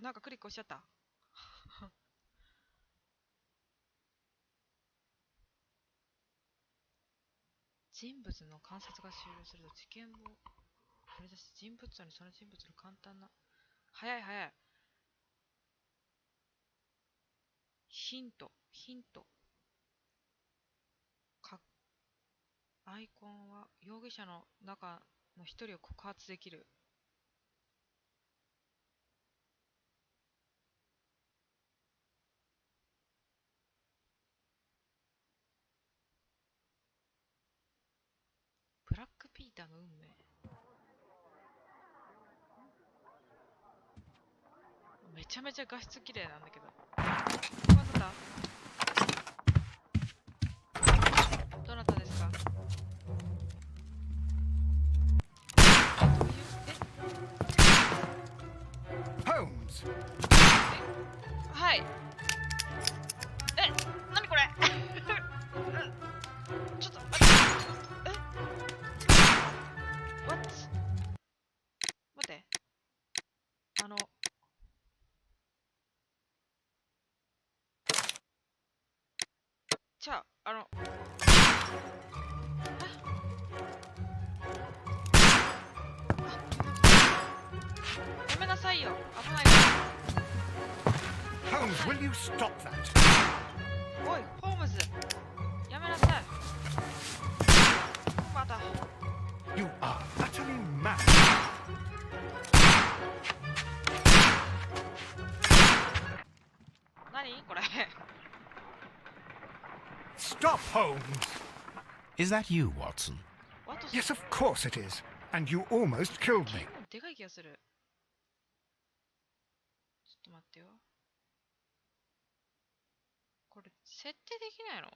なんかクリック押しちゃった。人物の観察が終了すると事件を取り出し、人物にその人物の簡単な。早い早い。ヒント。アイコンは容疑者の中の一人を告発できる。ブラックピーターの運命。めちゃめちゃ画質綺麗なんだけど。どなたですか？はい。何これ？ちょっと待って。What？ 待って。じゃあ、やめなさいよ。危ない。Holmes, will you stop that? おい、ホームズ。やめなさい。まだ。You are utterly mad. 何これ。Stop, Holmes! Is that you, Watson? Yes, of course it is. And you almost killed me. でかい気がする。ちょっと待ってよ。これ設定できないの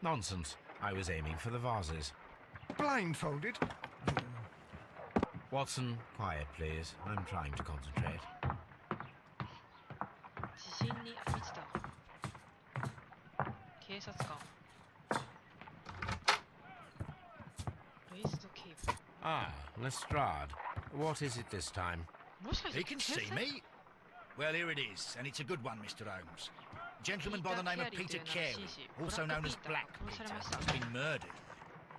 Nonsense. I was aiming for the vases. Blindfolded? Watson, quiet, please. I'm trying to concentrate. 自信に満ちた警察官。Raised cape. Ah, Lestrade. What is it this time? He can see me. Well, here it is, and it's a good one, Mr. Holmes. A gentleman by the name of Peter Carey, also known as Black Peter, has been murdered.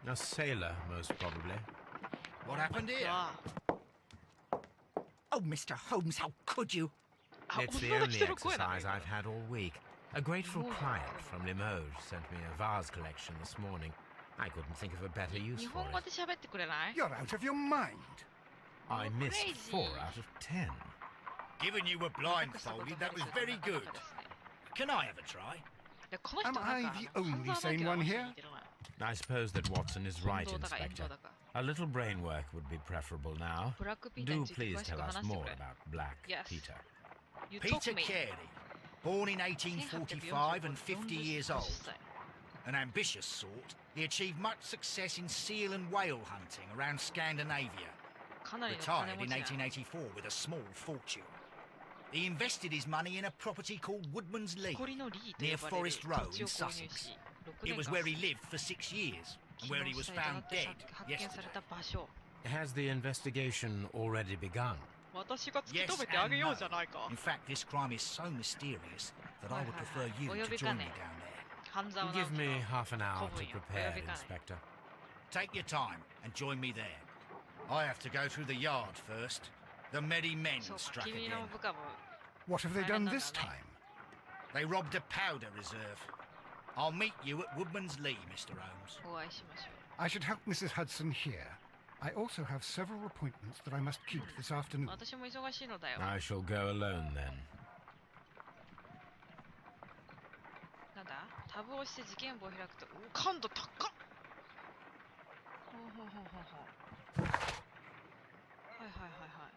A sailor, most probably. What happened here? Oh, Mr. Holmes, how could you? It's the only exercise I've had all week. A grateful client from Limoges sent me a vase collection this morning. I couldn't think of a better use for it. You're out of your mind. I missed 4 out of 10. Given you were blindfolded, that was very good. Can I have a try? Am I the only sane one here? I suppose that Watson is right, Inspector. A little brain work would be preferable now. Do please tell us more about Black Peter. Peter Carey, born in 1845 and 50 years old. An ambitious sort, he achieved much success in seal and whale hunting around Scandinavia. Retired in 1884 with a small fortune. He invested his money in a property called Woodman's Lee, near Forest Row in Sussex. It was where he lived for 6 years, and where he was found dead yesterday. Has the investigation already begun? Yes and no. In fact, this crime is so mysterious that I would prefer you to join me down there. Give me half an hour to prepare, Inspector. Take your time and join me there. I have to go through the yard first. The merry men struck again. What have they done this time? They robbed a powder reserve. I'll meet you at Woodman's Lee, Mr. Holmes. I should help Mrs. Hudson here. I also have several appointments that I must keep this afternoon. I shall go alone then. なんだタブを押して事件簿を開くと、感度高っ。ほうほうほうほうほう。はいはいはいはい。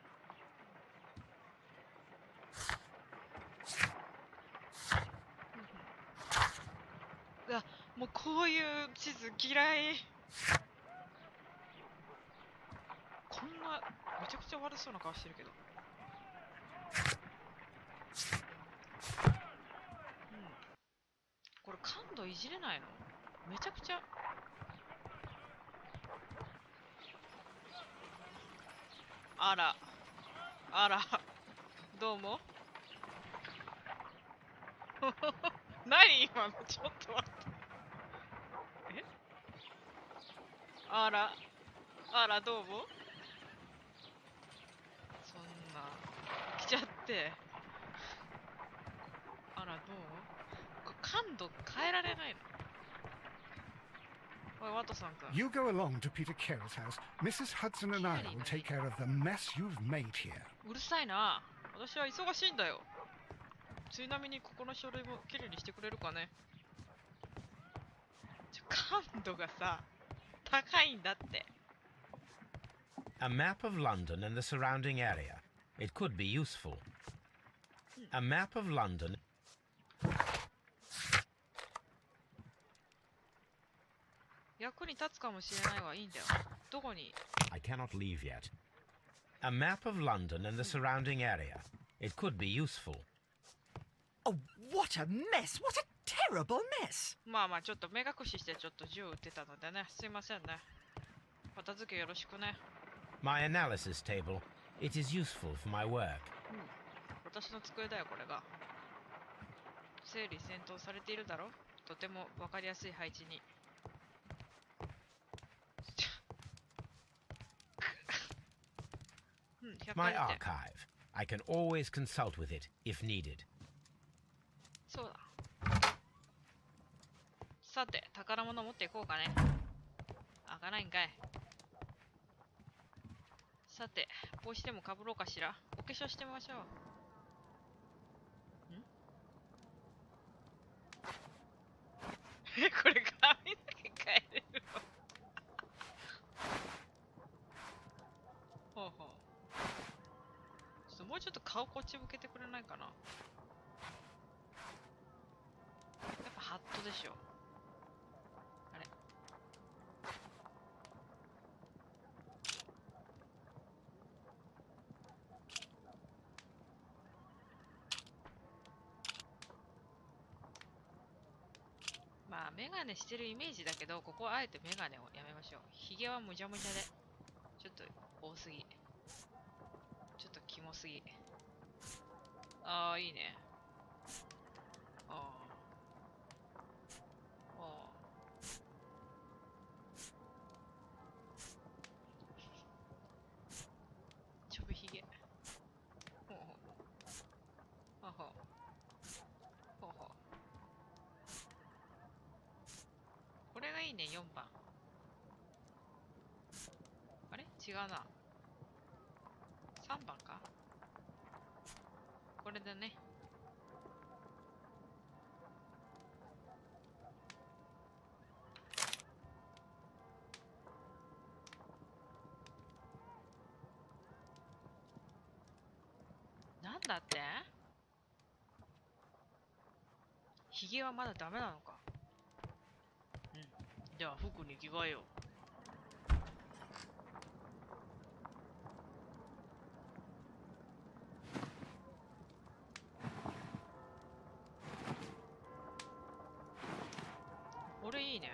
うわ、もうこういう地図嫌い。こんなめちゃくちゃ悪そうな顔してるけど。これ感度いじれないの？めちゃくちゃ。あら。あら。どうも。何今の、ちょっと待って。え、あら。あら、どうも。そんな。来ちゃって。あら、どう？これ感度変えられないの？おい、ワトさんくん。You go along to Peter Carey's house. Mrs. Hudson and I will take care of the mess you've made here. うるさいな。私は忙しいんだよ。ちなみにここの書類もきれいにしてくれるかね。感度がさ、高いんだって。A map of London and the surrounding area. It could be useful. A map of London. 役に立つかもしれないわ。いいんだよ。どこに？ I cannot leave yet. A map of London and the surrounding area. It could be useful. Oh, what a mess! What a terrible mess! まあまあ、ちょっと目隠ししてちょっと銃撃ってたのでね。すいませんね。片付けよろしくね。My analysis table. It is useful for my work. 私の机だよ、これが。整理整頓されているだろ？とてもわかりやすい配置に。My archive. I can always consult with it if needed. そうだ。さて、宝物持っていこうかね。開かないんかい。さて、帽子でもかぶろうかしら。お化粧してみましょう。これ髪の毛変えれるの？ほうほう。ちょっともうちょっと顔こっち向けてくれないかな。やっぱハットでしょ。あれ。まあメガネしてるイメージだけど、ここはあえてメガネをやめましょう。ヒゲはむじゃむじゃでちょっと多すぎ、ちょっとキモすぎ。ああ、いいね。ああ、ああ、ちょぶひげ。ほうほうほうほうほうほう。これがいいね。4番。あれ違うな。3番か。これだね。なんだって？ヒゲはまだダメなのか。うん。じゃあ服に着替えよう。これいいね。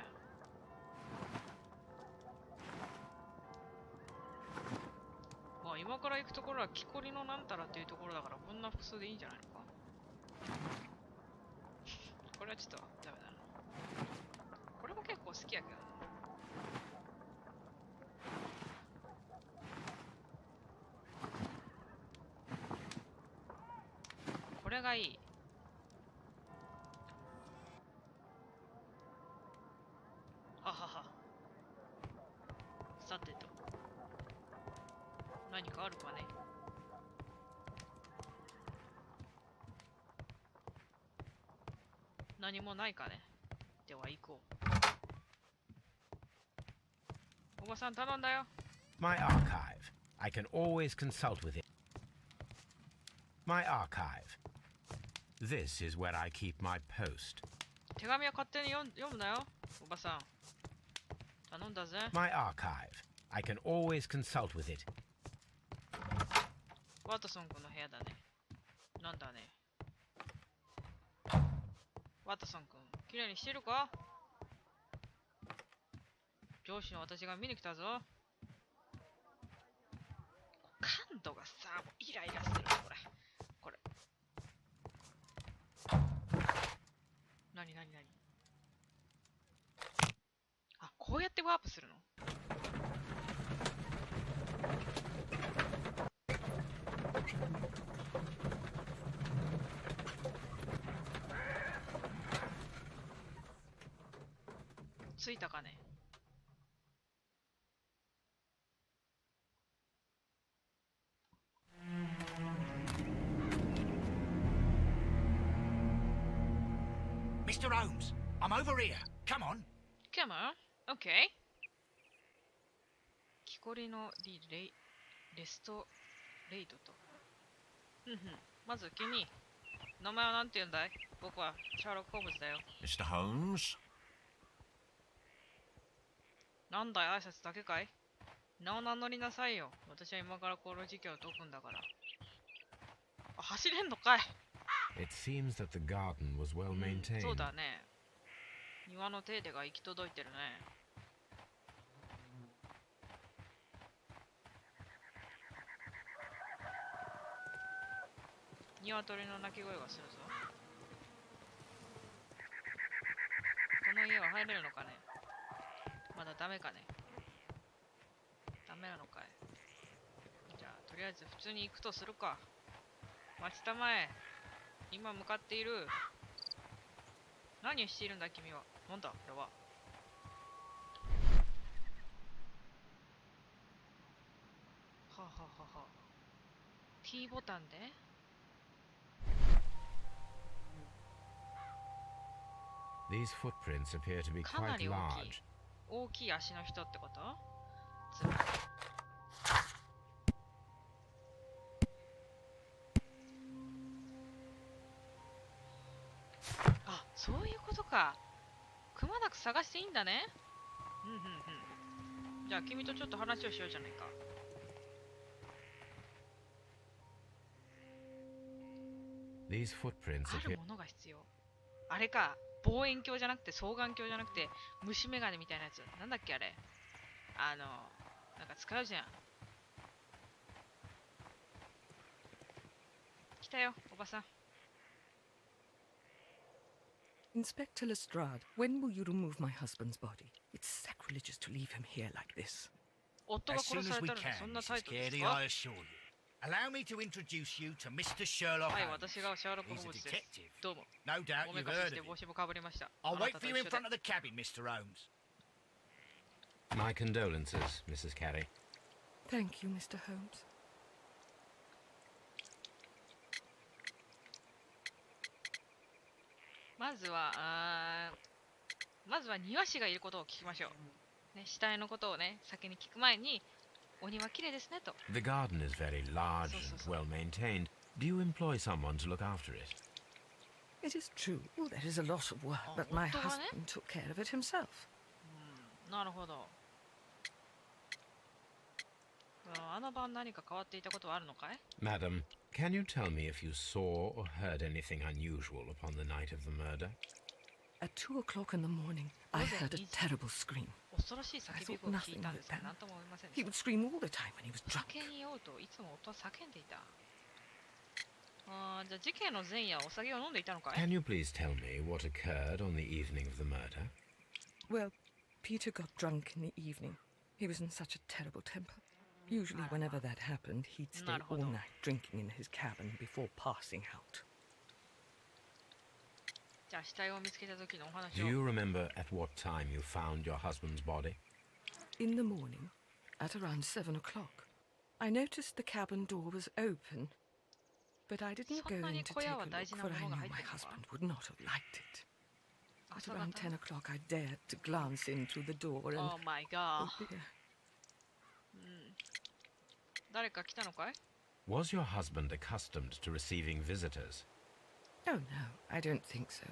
まあ今から行くところは木こりのなんたらっていうところだから、こんな服装でいいんじゃないのか。これはちょっとダメだな。これも結構好きやけど。これがいい。ははは。さてと。何かあるかね。何もないかね。では行こう。おばさん頼んだよ。My archive. I can always consult with it. My archive. This is where I keep my post. 手紙は勝手に読むなよ、おばさん。頼んだぜ。My archive. I can always consult with it. ワトソン君の部屋だね。なんだね。ワトソン君、きれいにしてるか？上司の私が見に来たぞ。感度がさ、もうイライラするな、これ。これ。なになになに。あ、こうやってワープするの？ついたかね。Mr. Holmes, I'm over here. Come on. Come on. OK。木こりのレストレイドと。まず君、名前はなんて言うんだい？僕はシャーロック・ホームズだよ。Mr. Holmes? なんだい、挨拶だけかい？名を名乗りなさいよ。私は今からこの事件を解くんだから。あ、走れんのかい？ It seems that the garden was well maintained. そうだね。庭の手入れが行き届いてるね。鶏の鳴き声がするぞ。この家は入れるのかね？まだダメかね？ダメなのかい？じゃあとりあえず普通に行くとするか。待ちたまえ。今向かっている。何をしているんだ君は。なんだこれは。はあ、はあははあ、T ボタンでThese footprints appear to be かな quite り large. 大きい足の人ってこと？つまりあ、そういうことか。くまなく探していいんだね。じゃあ君とちょっと話をしようじゃないか。These footprints あ appear. るものが必要。あれか、望遠鏡じゃなくて双眼鏡じゃなくて虫眼鏡みたいなやつ。なんだっけあれ。なんか使うじゃん。来たよ、おばさん。Inspector Lestrade, when will you remove my husband's body? It's sacrilegious to leave him here like this. 夫が As 殺 soon さ as れ we たのに can, そんな態 Mrs. 度です Carey, か？ I assure you. Allow me to introduce you to Mr. Sherlock はい、 Holmes. 私がシャーロック・ホ He's ー a ムズです。 detective. どうも。 No doubt おめ you've かし heard して of him. 帽子もかぶりました。 I'll あな wait た for と you 一 in 緒で front of the cabin, Mr. Holmes. My condolences, Mrs. Carey. Thank you, Mr. Holmes. まずは庭師がいることを聞きましょう。ね、死体のことをね、先に聞く前に、お庭綺麗ですねと。 The garden is very large So, and so. well maintained. Do you employ someone to look after it? It is true, there is a lot of work, Oh, but my 夫がね。 husband took care of it himself. なるほど。あの晩何か変わっていたことはあるのかい？ Madam, can you tell me if you saw or heard anything unusual upon the night of the murder? At 2 o'clock in the morning, I heard a terrible scream. 恐ろしい叫び声を聞いたんですが、何とも思いませんで He し would scream all the time when he was た。 drunk. 酒に酔うといつも夫は叫んでいた。じゃあ事件の前夜お酒を飲んでいたのかい？ Can you please tell me what occurred on the evening of the murder? Well, Peter got drunk in the evening. He was in such a terrible temper. Usually, whenever that happened, he'd stay all night drinking in his cabin before passing out. じゃあ死体を見つけた時のお話 Do を。 you remember at what time you found your husband's body? In the morning, at around 7 o'clock, I noticed the cabin door was open, but I didn't go in to take a look, for I knew my husband would not have liked it. At around 10 o'clock, I dared to glance in through the door and... Oh my god. Oh dear. 誰か来たのかい？ Was your husband accustomed to receiving visitors? Oh no, I don't think so.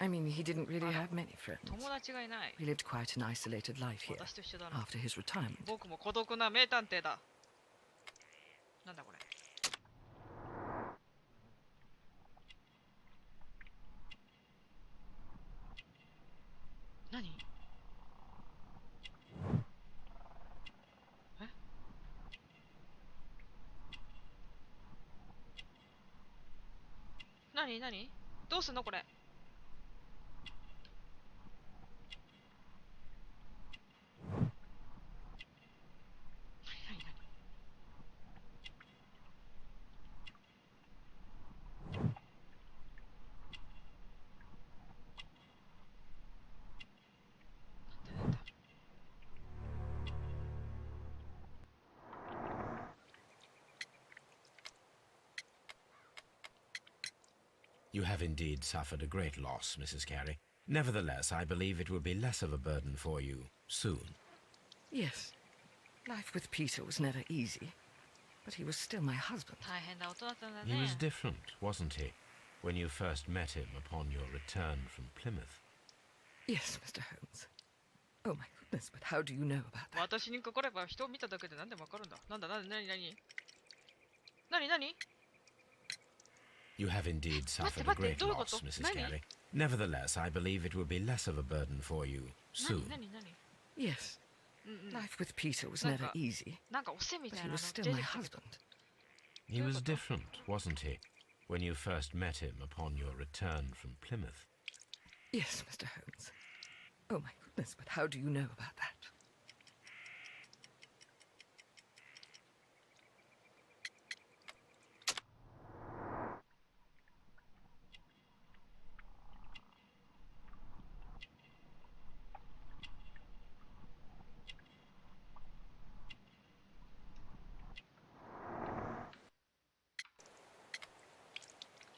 I mean, he didn't really have many friends. 友達がいない。 He lived quite an isolated life here 私と一緒だな。 after his retirement. 僕も孤独な名探偵だ。なんだこれ。何？え？何何どうすんのこれ。You have indeed suffered a great loss, Mrs. Carey. Nevertheless, I believe it will be less of a burden for you soon. Yes. Life with Peter was never easy, but he was still my husband. 大変だ、大人だったんだ He was ね。 different, wasn't he, when you first met him upon your return from Plymouth? Yes, Mr. Holmes. Oh my goodness, but how do you know about that? 私にかかれば人を見ただけで何でもわかるんだ。なんだ、何何 You have indeed suffered a great loss, Mrs. Carey. Nevertheless, I believe it will be less of a burden for you soon. Yes. Life with Peter was never easy, なんかおせみ but たい he なの was still 出 my てきたけ husband. He was different, wasn't he, when you first met him upon your return from Plymouth? Yes, Mr. Holmes. Oh my goodness, but how do you know about that?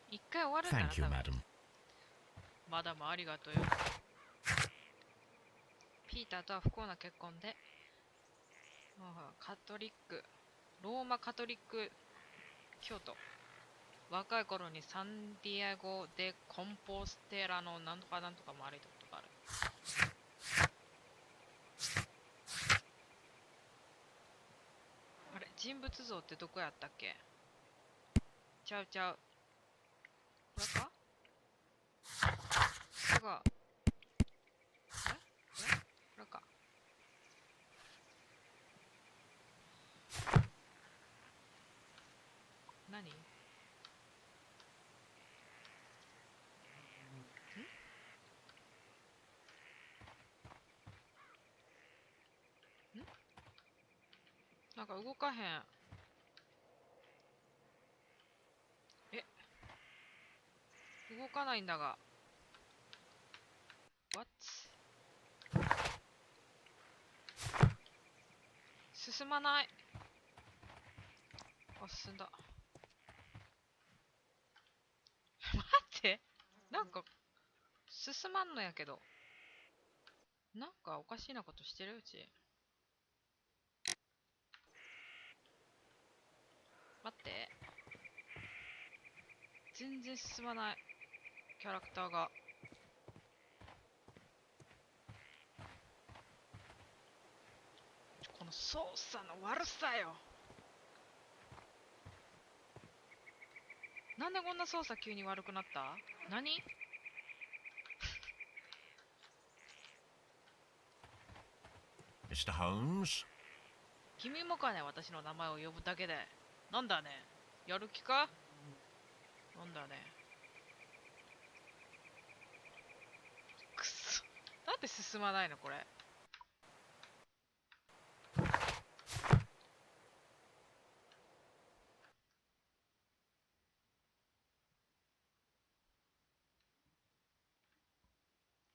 一回終わるんだな、 Thank you, 多分 madam. マダムありがとうよ。ピーターとは不幸な結婚で、カトリック、ローマカトリック教徒。若い頃にサンディエゴ・でコンポステラのなんとかなんとかも歩いたことがある。あれ、人物像ってどこやったっけ？ちゃうちゃう。これか？これか。これか。何？なんか動かへん。え、動かないんだが。What？ 進まない。あ、進んだ。待って。なんか、進まんのやけど。なんかおかしいなことしてるうち。待って。全然進まない。キャラクターが。この操作の悪さよ。なんでこんな操作急に悪くなった？何？Mr. Holmes? 君もかね、私の名前を呼ぶだけで。なんだね。やる気か？なんだね。くそ。なんで進まないのこれ。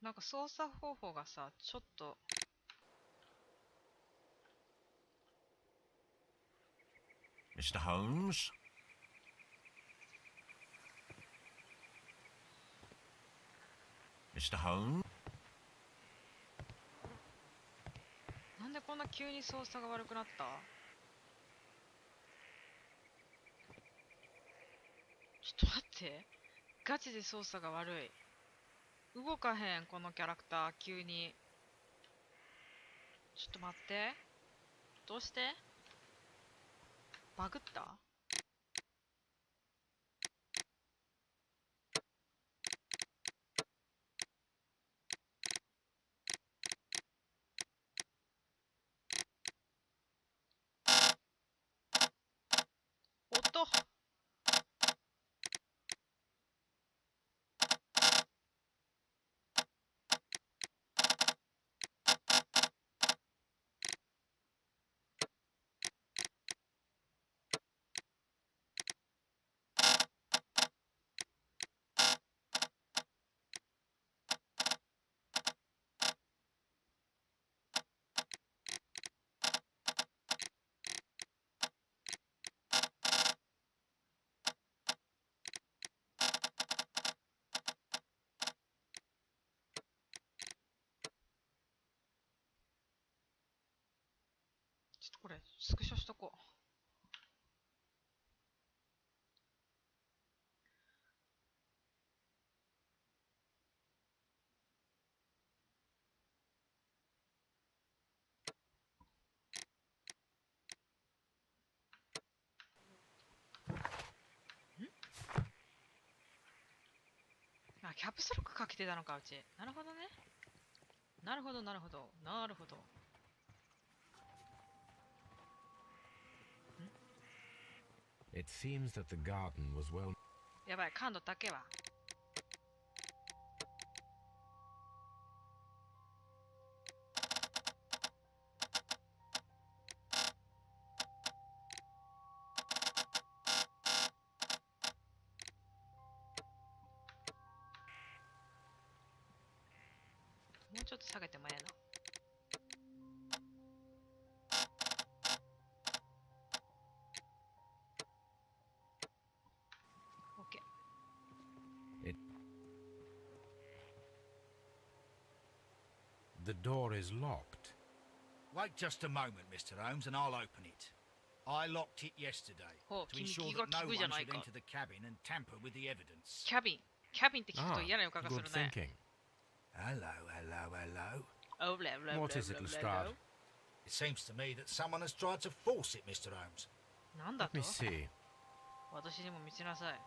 なんか操作方法がさ、ちょっと。Mr. Holmes? Mr. Holmes? なんでこんな急に操作が悪くなった？ちょっと待って。ガチで操作が悪い。動かへん、このキャラクター、急に。ちょっと待って。どうして？バグった？音。スクショしとこう。あ、キャプスロックかけてたのか、うち。なるほどね。なるほど、なるほど。なるほど。It seems that the garden was well. やばい、感度だけは。もうちょっと下げてもええな。The door is locked. Wait just a moment, Mr. Holmes, and I'll open it. I locked it yesterday Oh, to ensure君 that no 気が利くじゃ one ない should か。 enter the cabin and tamper with the evidence. キャビン。キャビンって聞くと嫌な予感がす Good るね。 thinking. Hello, hello, hello. Oh, blah, blah, What blah, is it, blah, Lestrade? blah. It seems to me that someone has tried to force it, Mr. Holmes. なんだ Let と me see. 私にも見せなさい。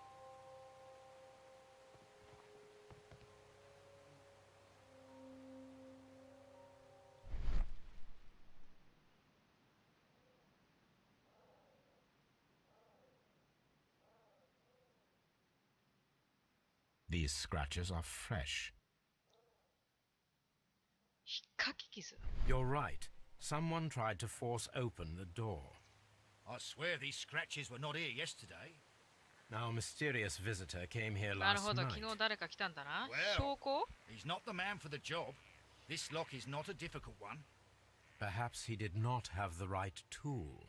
These scratches are fresh. 引っかき傷。 You're right. Someone tried to force open the door. I swear these scratches were not here yesterday. Now, a mysterious visitor came here なる last ほど、 night. 昨日誰か来たんだな。 Well. 証拠 He's not the man for the job. This lock is not a difficult one. Perhaps he did not have the right tool.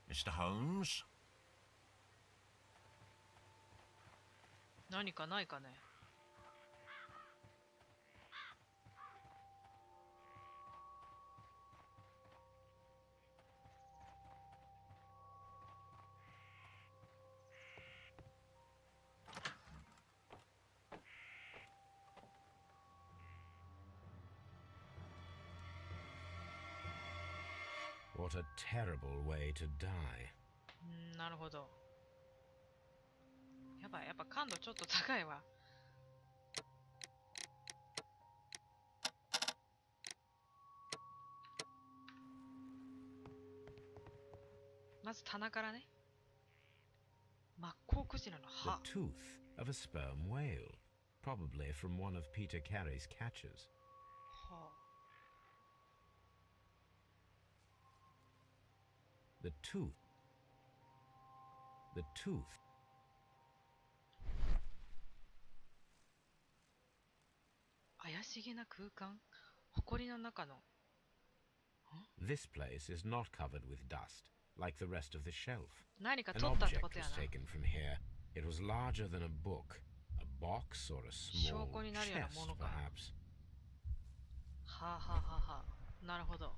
Mr. Holmes? 何かないかね。What a terrible way to die. なるほど。やばい、やっぱ感度ちょっと高いわ。まず棚からね。マッコウクジラの The 歯。 tooth of a sperm whale, probably from one of Peter Carey's catches. は The tooth. The tooth. 怪しげな空間。埃の中の。 This place is not covered with dust, like the rest of the shelf. 何か An 取ったって object ことや was な。 taken from here. It was larger than a book, a box or a small 証拠になるような chest, ものかな。 perhaps. はあ、はあはあはあ、なるほど。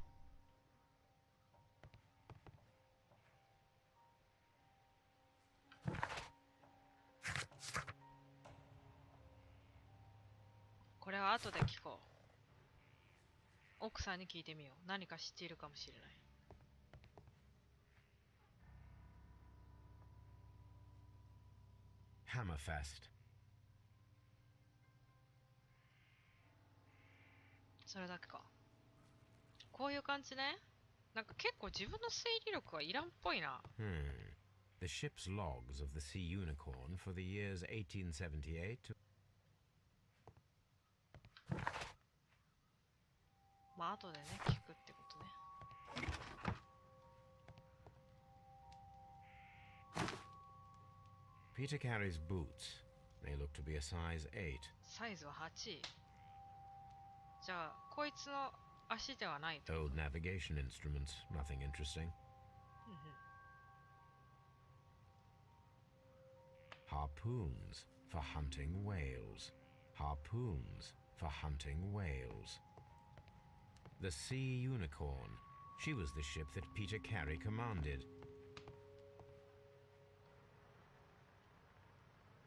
これは後で聞こう。奥さんに聞いてみよう。何か知っているかもしれない。Hammerfest. それだけか。こういう感じね。なんか結構自分の推理力はいらんっぽいな。The ship's logs of the Sea Unicorn for the years 1878 to... まあ後でね、聞くってことね。Peter Carey's boots. They look to be a size 8. サイズは8。じゃあ、こいつの足ではないと。 Old navigation instruments. Nothing interesting. Harpoons. for hunting whales, harpoons for hunting whales. The Sea Unicorn, she was the ship that Peter Carey commanded.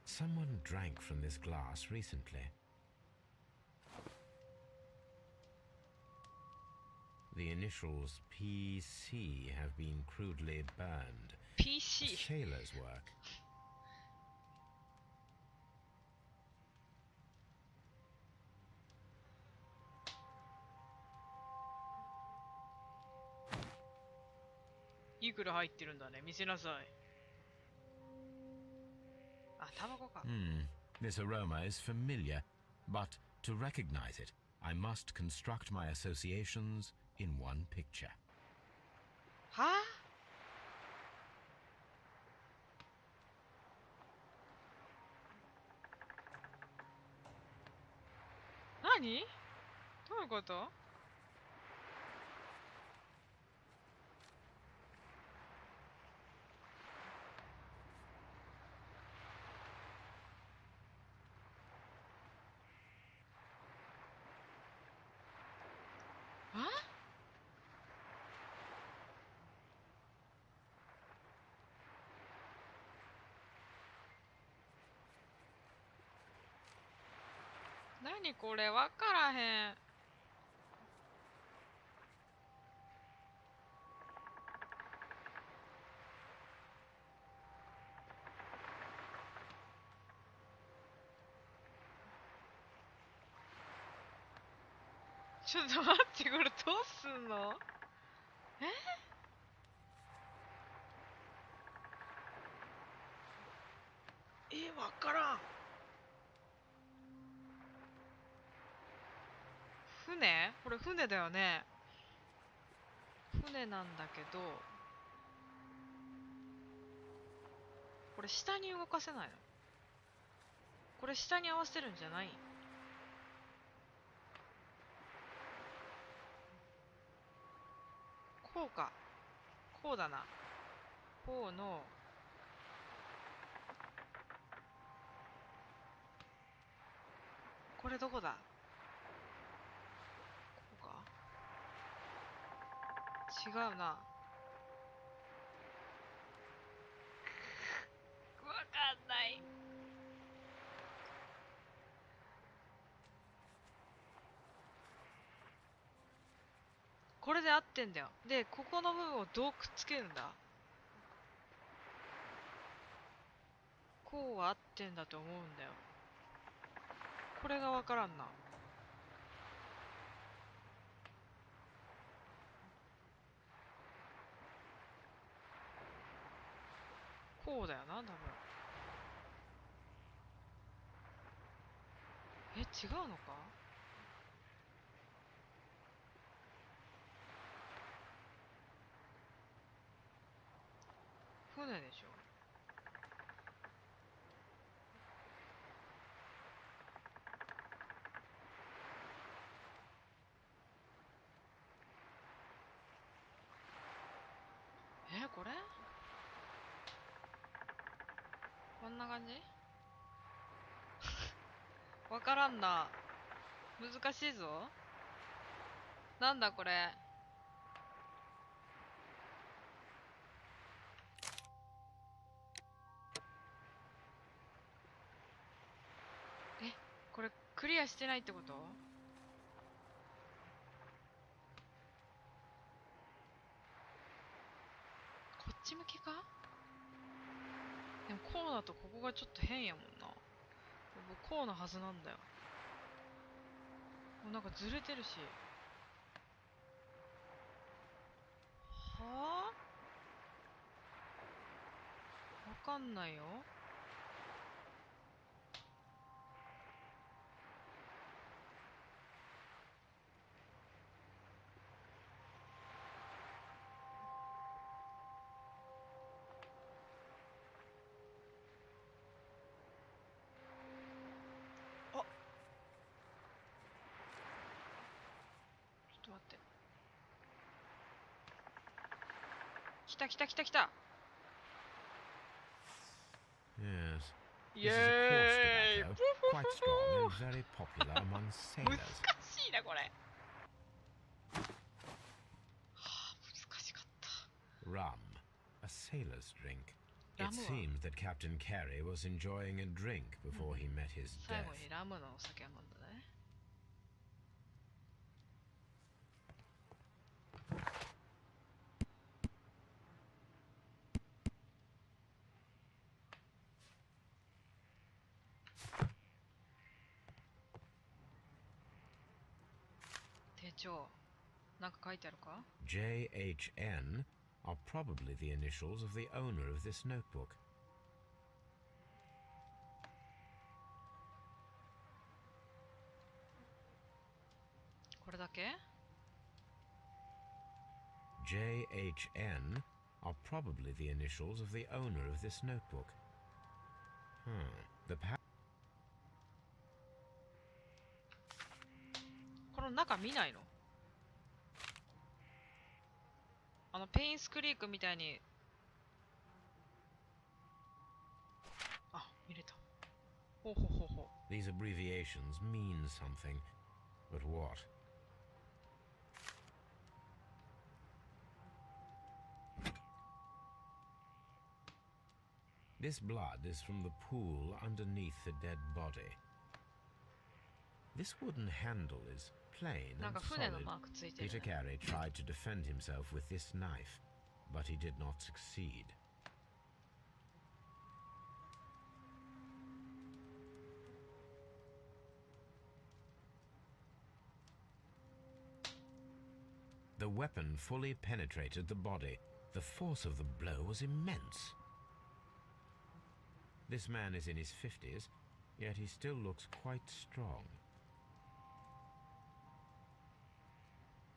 Someone drank from this glass recently. The initials PC have been crudely burned. PC. Sailor's work.いくら入ってるんだね。見せなさい。あ、タバコか。This aroma is familiar, but to recognize it, I must construct my associations in one picture. はあ？何？どういうこと？あ？何これわからへん。ちょっと待って、これどうすんの？わからん。船？これ船だよね。船なんだけど、これ下に動かせないの？これ下に合わせるんじゃない？こうか。こうだな。こうの、これどこだ？こうか？違うな。わかんない。これで合ってんだよ。で、ここの部分をどうくっつけるんだ？こうは合ってんだと思うんだよ。これがわからんな。こうだよな、多分。違うのか？船でしょ。これ？こんな感じ？わからんな。難しいぞ。なんだこれ。これクリアしてないってこと？こっち向きか？でもこうだとここがちょっと変やもんな。こうのはずなんだよ。もうなんかずれてるし。はあ？わかんないよ。ちょっと待って。来た来た来た来た。Yes. Yes. This is a course quite strong and very popular among 難 sailors. しいなこれ。はあ、難しかった。 Rum, a sailor's drink. It ラムは seemed that Captain Carey was enjoying a drink before he met his 最 death. 後にラムのお酒を飲んだね。手帳、なんか書いてあるか？ JHN are probably the initials of the owner of this notebook. これだけ？ JHN are probably the initials of the owner of this notebook. The この中見ないの？ペインスクリークみたいに。あ、見れた。ほうほうほうほう。 These abbreviations mean something, but what? This blood is from the pool underneath the dead body. This wooden handle is plain なん and か船の solid. マークついてる Peter ね。 Carey tried to defend himself with this knife, but he did not succeed. The weapon fully penetrated the body. The force of the blow was immense. This man is in his 50s, yet he still looks quite strong.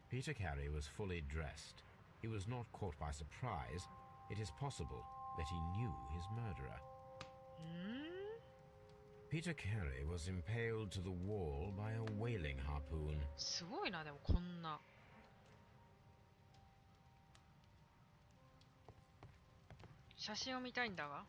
Peter Carey was fully dressed. He was not caught by surprise. It is possible that he knew his murderer. Peter Carey was impaled to the wall by a whaling harpoon. すごいな、でもこんな。写真を見たいんだが。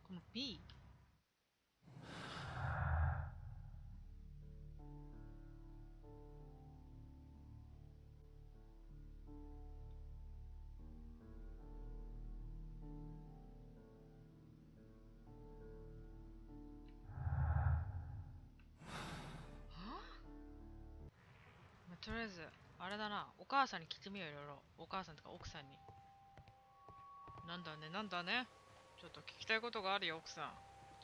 この B。とりあえず、あれだな、お母さんに聞いてみよう、いろいろ。お母さんとか奥さんに。なんだね、なんだね。ちょっと聞きたいことがあるよ、奥さん。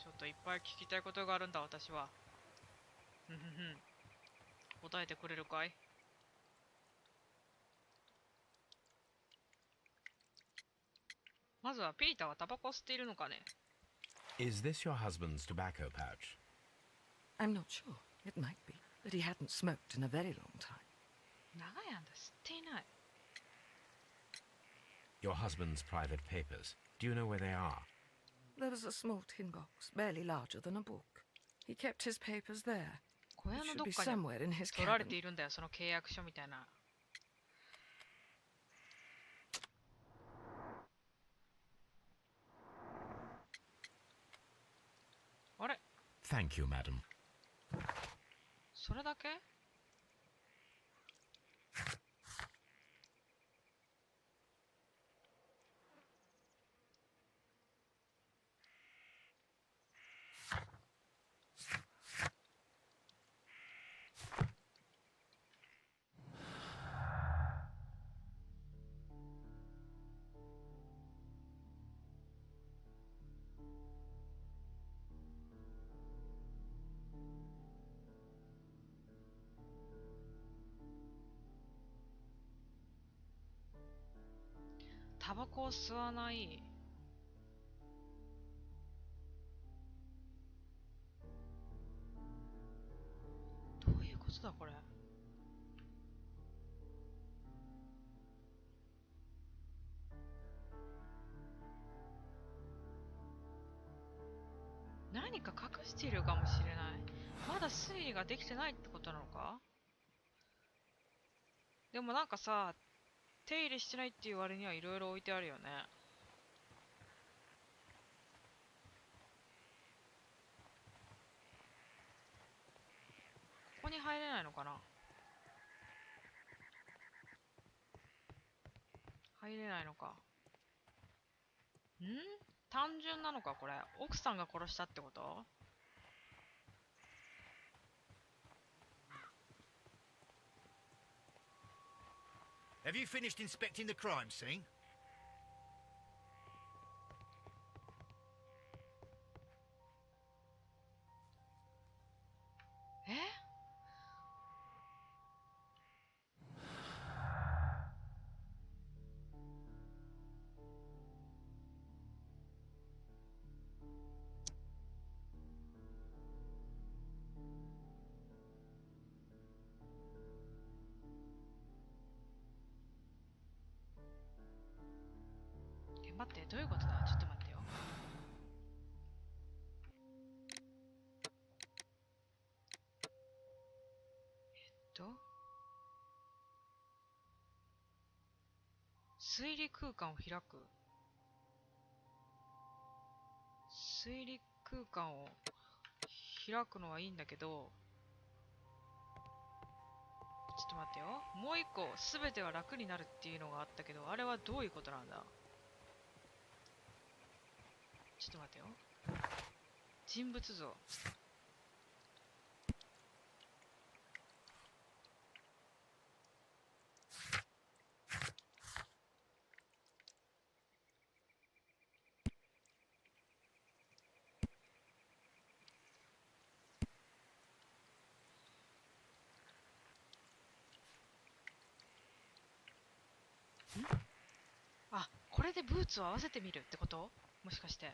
ちょっといっぱい聞きたいことがあるんだ、私は。ふんふんふん。答えてくれるかい？まずは、ピーターはタバコを吸っているのかね？ Is this your husband's tobacco pouch? I'm not sure. It might be. But he hadn't smoked in a very long time. 長い間吸っていない。Your husband's private papers. Do you know where they are? There was a small tin box, barely larger than a book. He kept his papers there. 小屋 It の should どっ be かに somewhere in his 取られて cabin. いるんだよ、その契約書みたいな。あれ？ Thank you, madam. それだけ？タバコを吸わない。どういうことだこれ。何か隠しているかもしれない。まだ推理ができてないってことなのか？でもなんかさ、手入れしてないっていう割にはいろいろ置いてあるよね。ここに入れないのかな？入れないのか。単純なのかこれ。奥さんが殺したってこと？ Have you finished inspecting the crime scene? え？待って、どういうことだ？ちょっと待ってよ。推理空間を開く。推理空間を開くのはいいんだけど、ちょっと待ってよ。もう一個、すべては楽になるっていうのがあったけど、あれはどういうことなんだ？ちょっと待ってよ。人物像。あ、これでブーツを合わせてみるってこと？もしかして。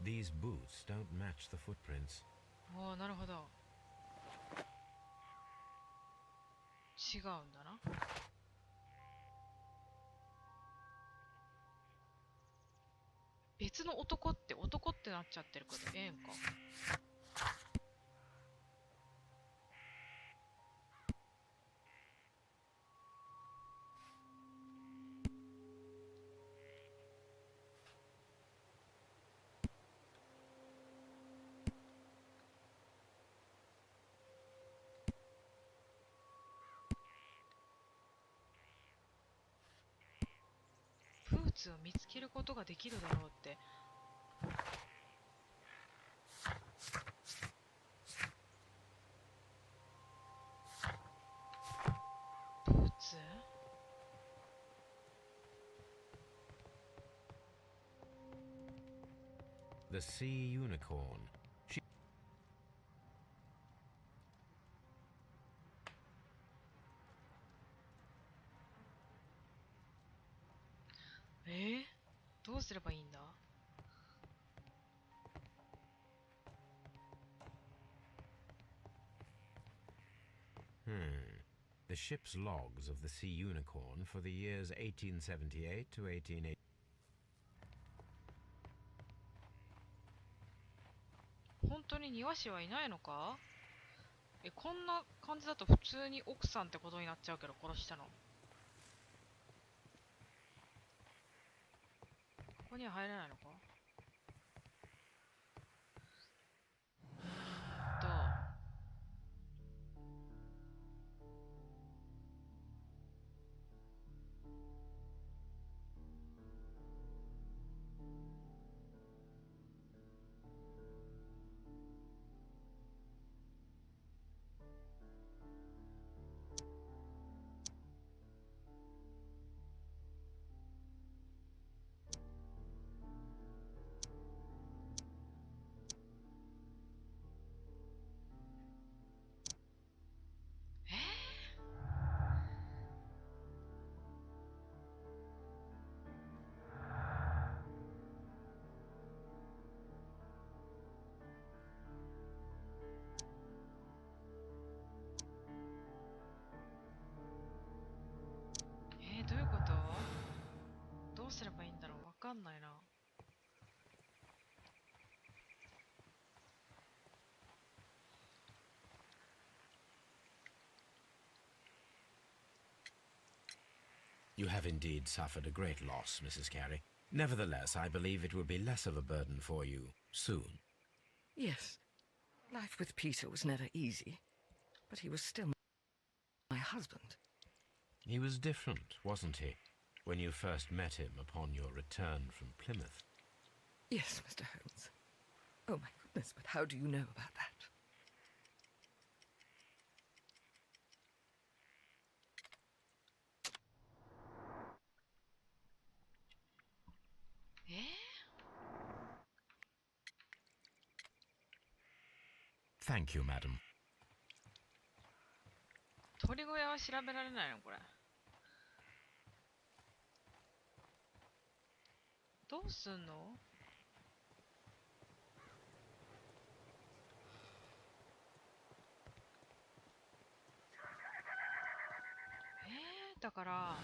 These boots don't match the footprints. おー、なるほど。違うんだな。別の男ってなっちゃってるけどええんか。ブーツを見つけることができるだろうって。ブーツ？ The sea unicorn. She... どうすればいいんだ？ The ship's logs of the Sea Unicorn for the years 1878 to 1880. 本当に庭師はいないのか？こんな感じだと普通に奥さんってことになっちゃうけど、殺したの。ここには入れないのか？ You have indeed suffered a great loss, Mrs. Carey. Nevertheless, I believe it will be less of a burden for you soon. Yes. Life with Peter was never easy, but he was still my husband. He was different, wasn't he, when you first met him upon your return from Plymouth? Yes, Mr. Holmes. Oh, my goodness, but how do you know about that? Thank you, madam. 鳥小屋は調べられないのこれ。どうすんの？だから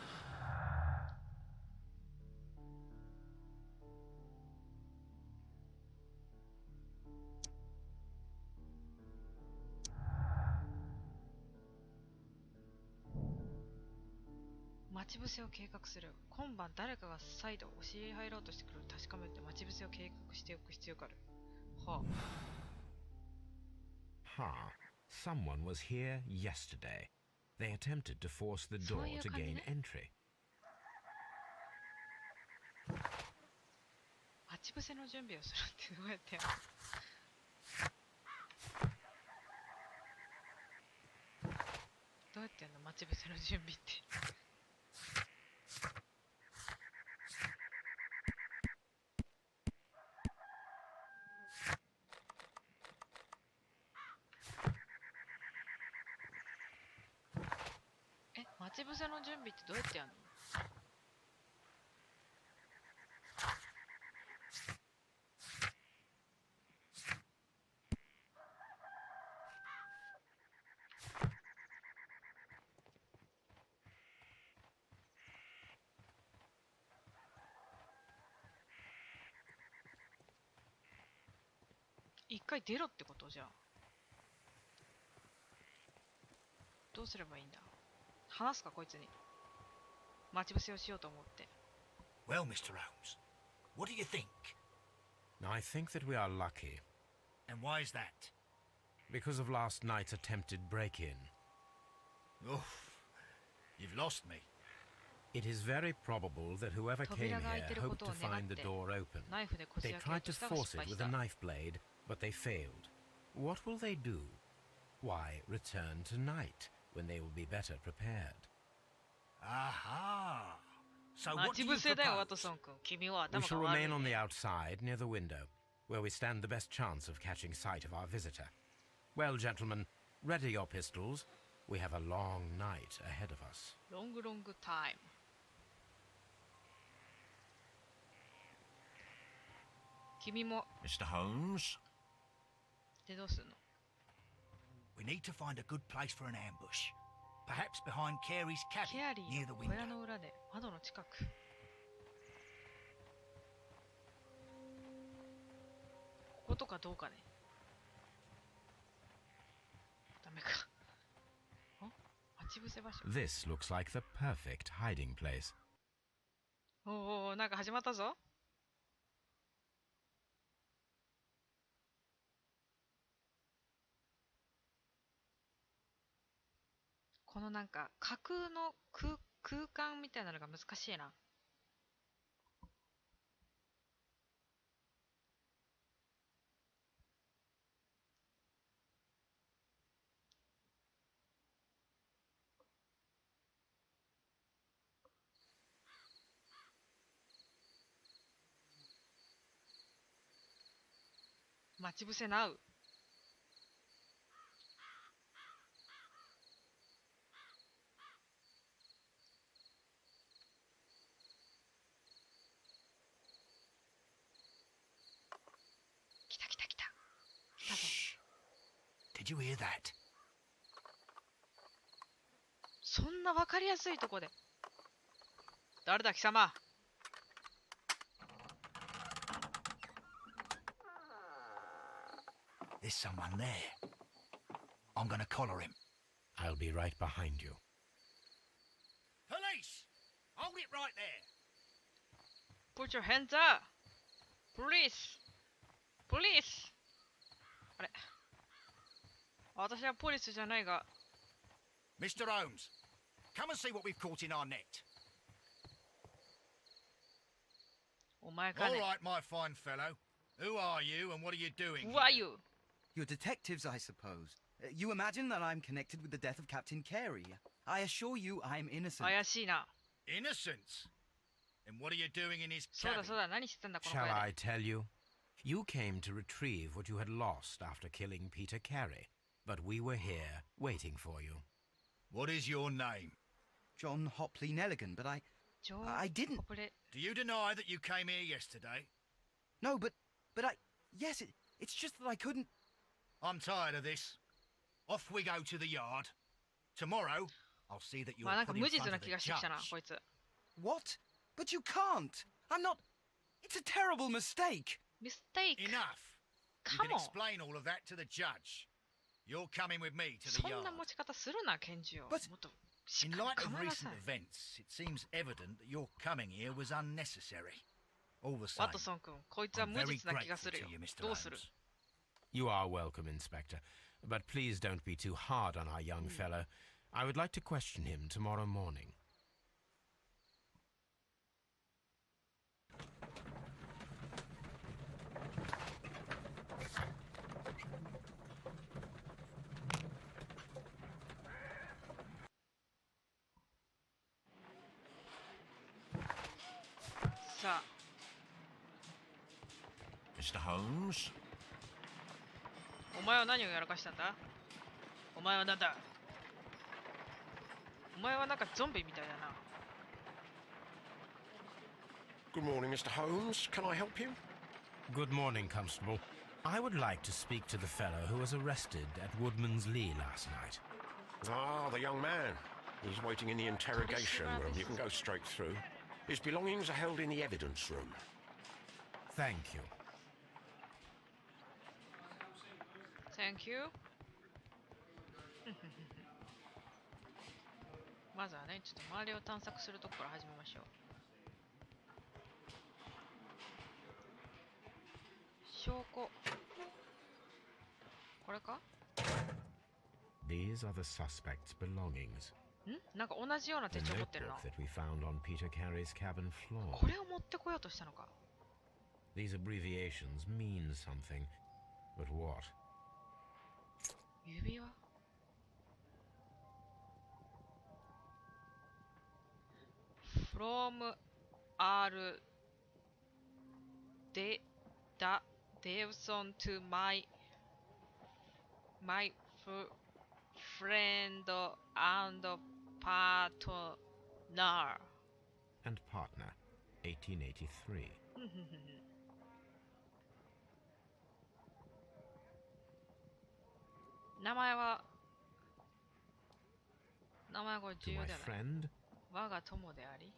待ち伏せを計画する。今晩誰かが再度押し入ろうとしてくるのを確かめて待ち伏せを計画しておく必要がある。はあ。Ha. Someone was here yesterday. They attempted to force the door to gain entry. 待ち伏せの準備をするってどうやってやる？どうやってやるの？待ち伏せの準備って。待ち伏せの準備ってどうやってやるの？一回出ろってことじゃあ。どうすればいいんだ？話すかこいつに。待ち伏せをしようと思って。Well, Mr. Holmes, what do you think? I think that we are lucky. And why is that? Because of last night's attempted break-in. Oh, you've lost me. It is very probable that whoever came here hoped to find the door open. They tried to force it with a knife blade, but they failed. What will they do? Why, return tonight, when they will be better prepared. Aha! So what do you propose? We shall remain on the outside, near the window, where we stand the best chance of catching sight of our visitor. Well, gentlemen, ready your pistols. We have a long night ahead of us. Long time. 君も Mr. Holmes? でどうすんの？ We need to find a good place for an ambush. Perhaps behind Carey's ケア cabin リ near ー the の小 window. 屋の裏で窓の近く。こことかどうかね。ダメか。待ち伏せ場所。 This looks like the perfect hiding place. おお、なんか始まったぞ。このなんか架空の空間みたいなのが難しいな。待ち伏せなう。来た。来たぞ。Did you hear that? そんなわかりやすいとこで。誰だ貴様。There's someone there. I'm gonna collar him. I'll be right behind you. Police! On there! Put your hands up! Police! Police! あれ、私はポリスじゃないが。 Mr. Holmes, come and see what we've caught in our net. お前か All ね。 right, my fine fellow. Who are you and what are you doing Who are here? you? You're detectives, I suppose. You imagine that I'm connected with the death of Captain Carey. I assure you I'm innocent. 怪しいな。 Innocence? And what are you doing in his そうだ cabin? そうだ、何してたんだこの Shall 小屋 I で。 tell you? You came to retrieve what you had lost after killing Peter Carey, but we were here waiting for you. What is your name? John Hopley Nelligan, butジョー I didn't. コプレ Do you deny that you came here yesterday? No, but yes, it's just that I couldn't. I'm tired of this. Off we go to the yard. Tomorrow, I'll see that you're まあなんか put in 無実 front な of 気 the がしてきたな、 judge. こいつ。 What? But you can't. I'm not. It's a terrible mistake. ミステイク。 Enough. You Come can on. explain all of that to the judge. You're coming with me to the そん yard. な持ち方するな、拳銃を。 But- もっとし In っかり light of 構えなさ recent い。 events, it seems evident that your coming here was unnecessary. All the ワ same, トソン君、こいつは I'm 無 very 実な気が grateful する to よ you, Mr. どうする Holmes. You are welcome, Inspector, but please don't be too hard on our young fellow. I would like to question him tomorrow morning. Mr. Holmes? お前は何をやらかしたんだお前はなんだお前はなんかゾンビみたいだな。 Good morning, Mr. Holmes. Can I help you? Good morning, Constable. I would like to speak to the fellow who was arrested at Woodman's Lee last night. Ah, the young man. He's waiting in the interrogation room. You can go straight through. His belongings are held in the evidence room. Thank you. Thank you まずはね、ちょっと周りを探索するとこから始めましょう。証拠これか These are the suspect's belongings. んなんか同じような The 手帳持ってるな。 notebook that we found on Peter Carey's cabin floor. これを持ってこようとしたのか。 These abbreviations mean something, but what? 指輪 From R Davson to my friend and partner. And partner, 1883. 名前これ To 重要 my だよね。 friend 我が友であり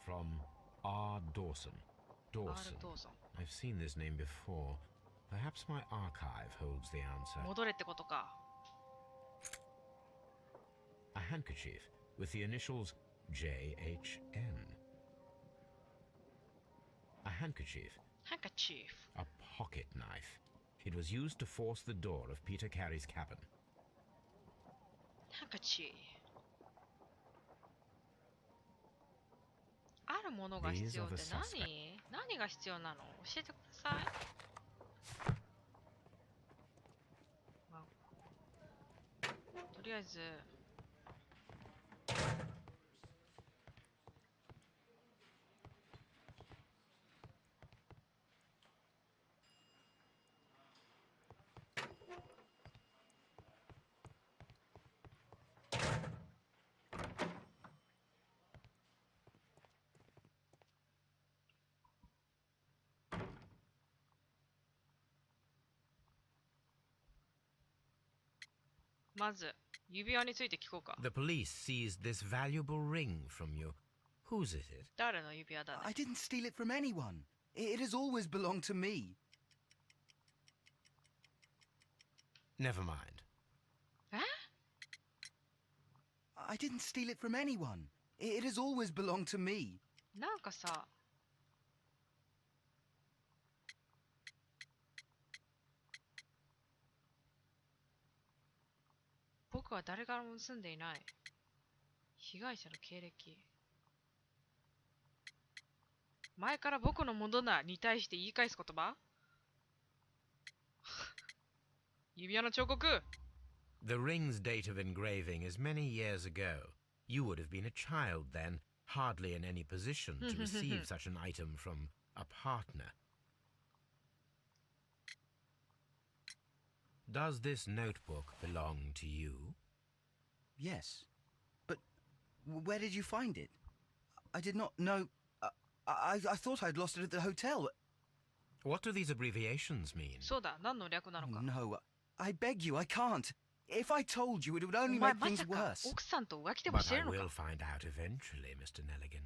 from R. Dawson. R. Dawson. ドーソン I've seen this name before. Perhaps my archive holds the answer. 戻れってことか。 A handkerchief with the initials JHN. A handkerchief, ハンカチーフ a pocket knife. It was used to force the door of Peter Carey's cabin. ハンカチーフあるものが必要って These are the 何が必要なの教えてください。まあ、とりあえずまず指輪について聞こうか。 The police seized this valuable ring from you. Whose is it? 誰の指輪だね I didn't steal it from anyone. It has always belonged to me. Never mind. え I didn't steal it from anyone. It has always belonged to me. なんかさ、僕は誰からも盗んでいない。被害者の経歴。前から僕のものだに対して言い返す言葉指輪の彫刻 The ring's date of engraving is many years ago. You would have been a child then, hardly in any position to receive such an item from a partner. Does this notebook belong to you? Yes. But where did you find it? I did not know. I thought I'd lost it at the hotel. What do these abbreviations mean? そうだ、何の略なのか。 No, I beg you, I can't. If I told you, it would お only 前 make ま things さか worse. 奥さんと浮気でも But して I るの will か find out eventually, Mr. Nelligan.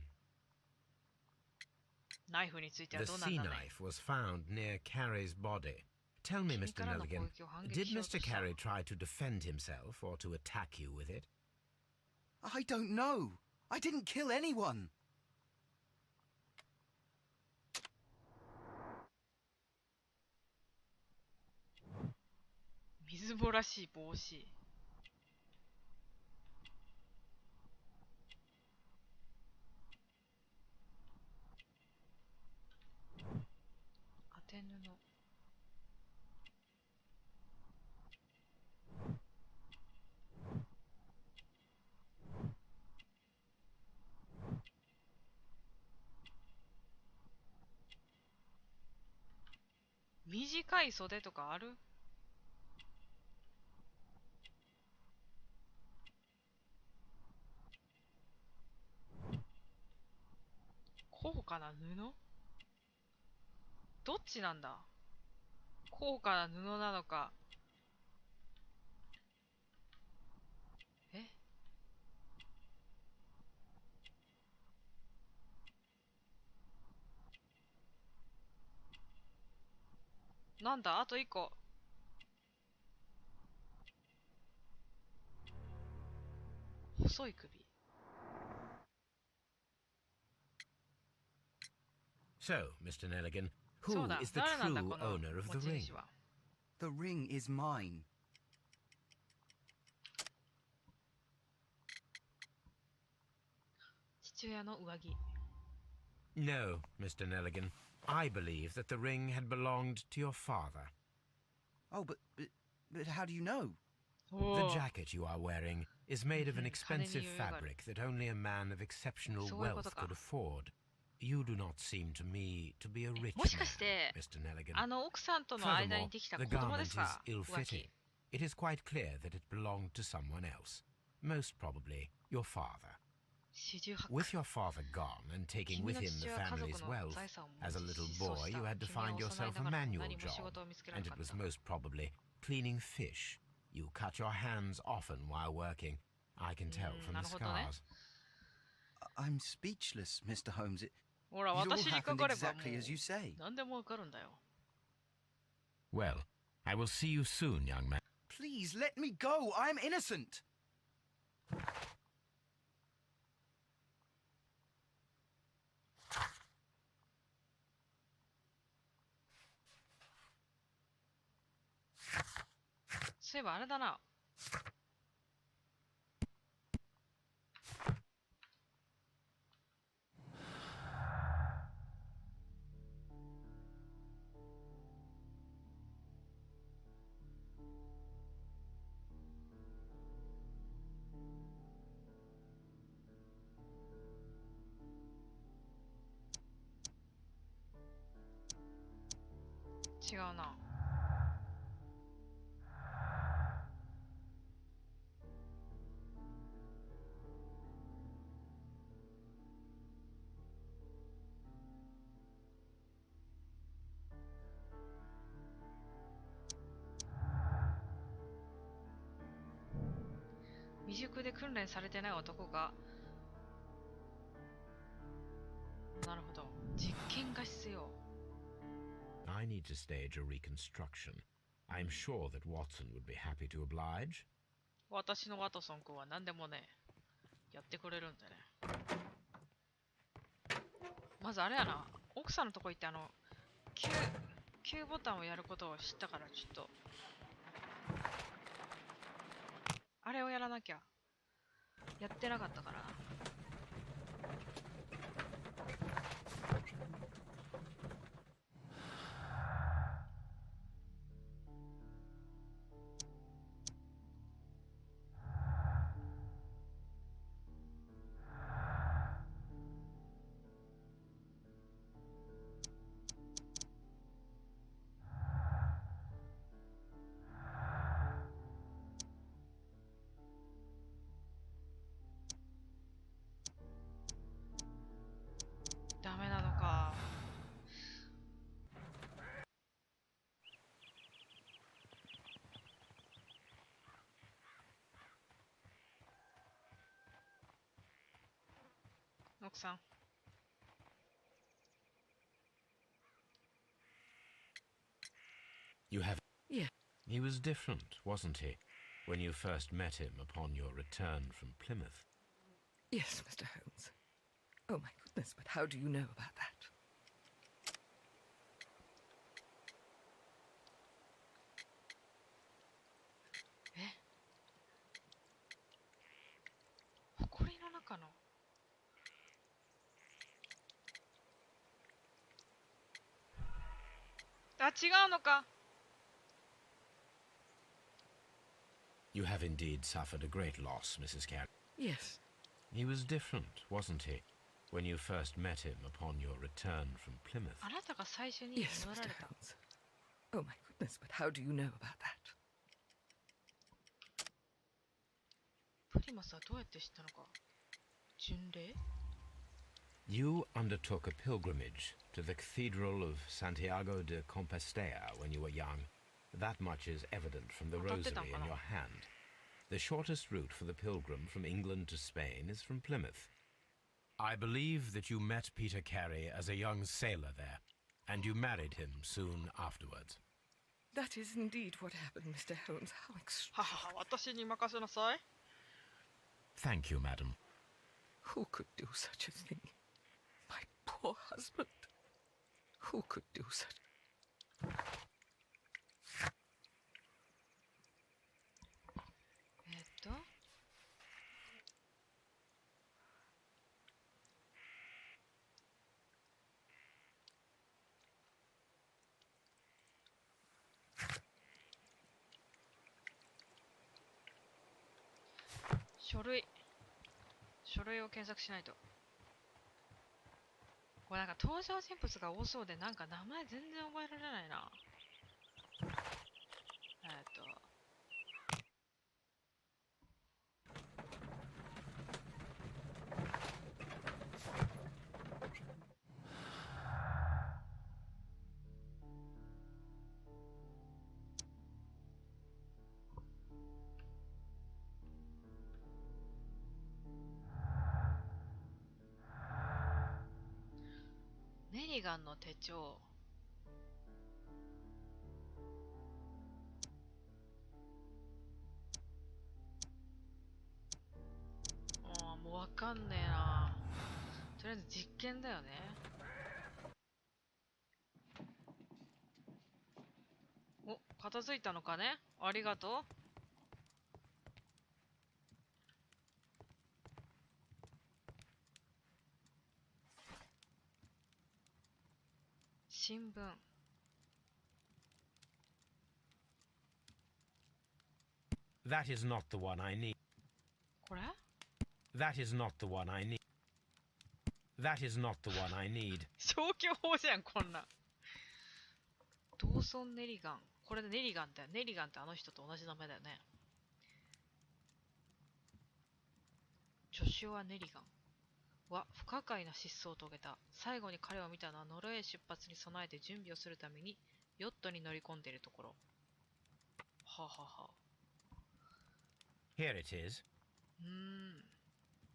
ナイフについては The どうなん sea だね knife was found near Carrie's body. Tell me, 君 Mr. からの攻 Nelligan, 撃を反 did 撃しよう Mr. とした Carrie try to defend himself or to attack you with it? I don't know. I didn't kill anyone. 水ぼらしい帽子。当て布。短い袖とかある？高価な布？どっちなんだ？高価な布なのか。え？なんだ？あと一個。細い首。So, Mr. Nelligan, そう who だ、 is the 誰なんだ true この owner of 持 the ち ring? 主は。The ring is mine. 父親の上着。No, Mr. Nelligan. I believe that the ring had belonged to your father. Oh, but how do you know? The おー jacket you are wearing is made of an expensive 金に余裕がある。 fabric that only a man of exceptional そういうこと wealth か。 could afford. You do not seem to me to be a rich もしかして man, Mr. Nelligan. あの奥さんとの間に Furthermore, できた the 子供で garment す is か？浮 ill-fitting. 気。 It is quite clear that it belonged to someone else, most probably your father. 四十八 With your father gone and taking 君 with の him 父 the は家族 family's の wealth, 財産を as a 無 little 事失踪 boy した。 you had to 君は find 幼い yourself な a がら manual 何も job, 仕事を見つけな and か it っ was た。 most probably cleaning fish. You cut your hands often while working. I can tell from the なるほどね。 scars. I'm speechless, Mr. Holmes. It ほら、 all 私にか happened かればも exactly as you う say. 何でもわかるんだよ。 Well, I will see you soon, young man. Please let me go. I'm innocent. そういえばあれだな。違うな。未熟で訓練されてない男が。なるほど。実験が必要。 I need to stage a reconstruction. I'm sure that Watson would be happy to oblige. 私のワトソン君は何でもね。やってくれるんだね。まずあれやな、奥さんのとこ行ってQ ボタンをやることを知ったから、ちょっとあれをやらなきゃ。やってなかったからな。ダメなのか。奥さん。You have. Yeah. He was different, wasn't he, when you first met him upon your return from Plymouth? Yes, Mr. Holmes. Oh my goodness, but how do you know about that? 埃の中の。あ、違うのか。You have indeed suffered a great loss, Mrs. Carey. Yes. He was different, wasn't he, when you first met him upon your return from Plymouth? あなたが最初に Yes, 戻ら Mr. れた。 Holmes. Oh my goodness, but how do you know about that? プリマスはどうやって知ったのか。巡礼？ You undertook a pilgrimage to the Cathedral of Santiago de Compostela when you were young. That much is evident from the rosary in your hand. The shortest route for the pilgrim from England to Spain is from Plymouth. I believe that you met Peter Carey as a young sailor there, and you married him soon afterwards. That is indeed what happened, Mr. Holmes. How ははは、私に任せなさい。Thank you, madam. Who could do such a thing? My poor husband. Who could do such? 書類を検索しないと。これなんか登場人物が多そうで、なんか名前全然覚えられないな。ネリガンの手帳。もうわかんねえな。とりあえず実験だよね。お、片付いたのかね。ありがとう。新聞。That is not the one I need. これ？ That is not the one I need. That is not the one I need. 消去法じゃん、こんな。ドーソン・ネリガン。これでネリガンだよ。ネリガンってあの人と同じ名前だよね。ジョシュア・ネリガンは不可解な失踪を遂げた。最後に彼を見たのはノルウェー出発に備えて準備をするためにヨットに乗り込んでいるところ。ははは。Here it is.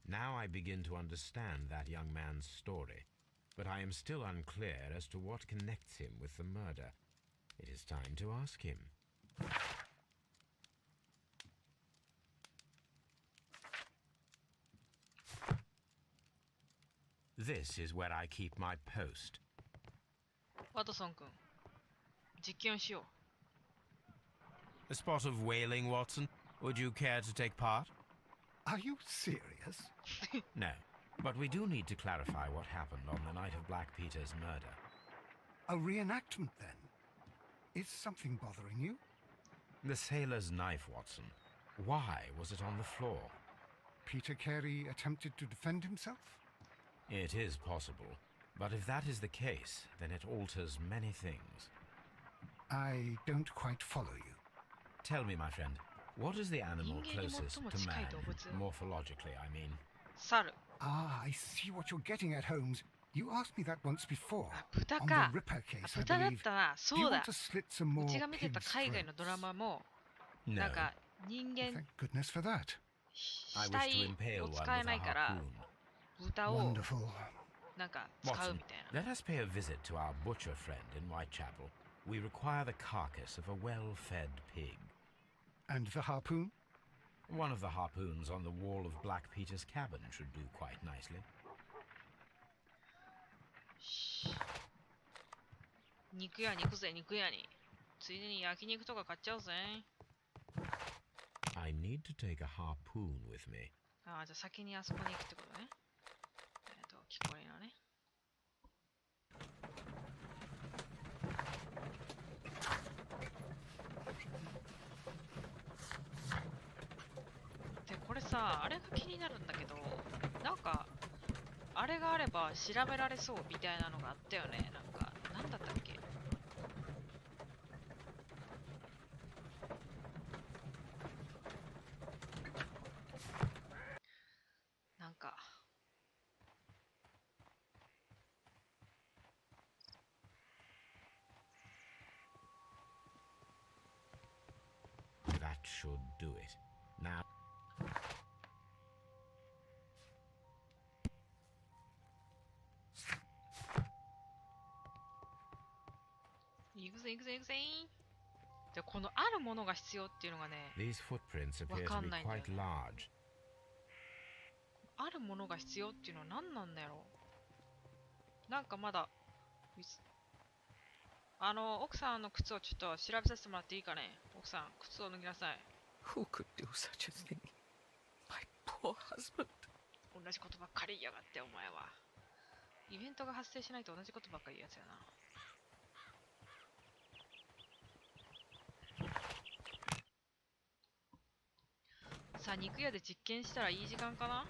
Now I begin to understand that young man's story, but I am still unclear as to what connects him with the murder. It is time to ask him. This is where I keep my post. ワトソン君、実験しよう。A spot of whaling, Watson? Would you care to take part? Are you serious? No, but we do need to clarify what happened on the night of Black Peter's murder. A reenactment, then? Is something bothering you? The sailor's knife, Watson. Why was it on the floor? Peter Carey attempted to defend himself? It is possible, but if that is the case, then it alters many things. I don't quite follow you. Tell me, my friend, what is the animal closest to man, morphologically, I mean? 猿。Ah, I see what you're getting at, Holmes. You asked me that once before. あ、豚 On か。 the Ripper case, I 豚だっ believe. たな。 Do そ you うだ want。to slit some more うちが見てた pig's 海外のドラ throats? マも、 No. なんか人間 Thank goodness for that. I 死 wish to 体 impale を one 使え with な a いから harpoon. 豚を Wonderful. なんか使う Watson, みたいな。 let us pay a visit to our butcher friend in Whitechapel. We require the carcass of a well-fed pig. And the harpoon? One of the harpoons on the wall of Black Peter's cabin should do quite nicely. 肉屋に行くぜ、肉屋に。ついでに焼肉とか買っちゃおうぜ。I need to take a harpoon with me. ああ、じゃあ先にあそこに行くってことね。木こりのね。で、これさ、あれが気になるんだけど、なんか、あれがあれば調べられそうみたいなのがあったよね。なんか、なんだったっけ。なんか、That should do it. Now. 行くぜ行くぜ行くぜで、このあるものが必要っていうのがね、 These footprints appear to be quite large. あるものが必要っていうのは何なんだろう。なんかまだ、奥さんの靴をちょっと調べさせてもらっていいかね。奥さん、靴を脱ぎなさい。Who could do such a thing? My poor husband. 同じことばっかり言いやがって、お前は。イベントが発生しないと同じことばっかり言うやつやな。さあ、肉屋で実験したらいい時間かな。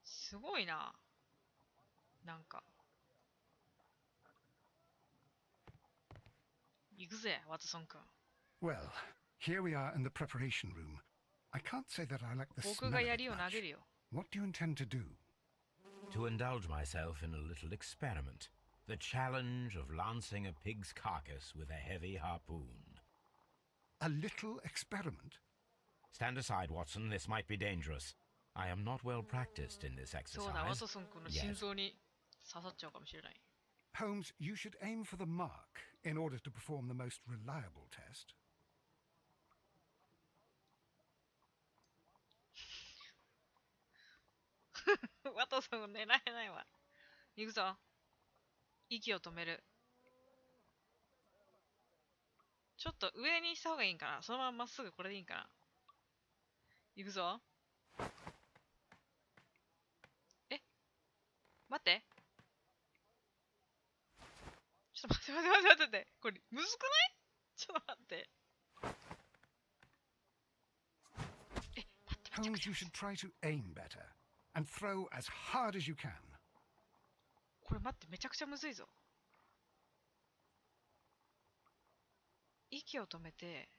すごいな。なんか。行くぜ、ワトソン君。Well, here we are in the preparation room. I can't say that I like the smell 僕 of が it 槍を投 much. げるよ。 What do you intend to do? To indulge myself in a little experiment. The challenge of lancing a pig's carcass with a heavy harpoon. A little experiment? Stand aside, Watson. This might be dangerous. I am not well practiced in this そうだ、ワ exercise. トソン君の心臓に刺さっちゃうかもしれない。Holmes, you should aim for the mark in order to perform the most reliable test. ワトソン狙えないわ。行くぞ。息を止める。ちょっと上にした方がいいんかな。そのまままっすぐこれでいいんかな。行くぞ。え、待って。ちょっと待って待って待って待って。これむずくない？ちょっと待って。え、待って。 Holmes, you should try to aim better and throw as hard as you can. これ待って、めちゃくちゃむずいぞ。息を止めて。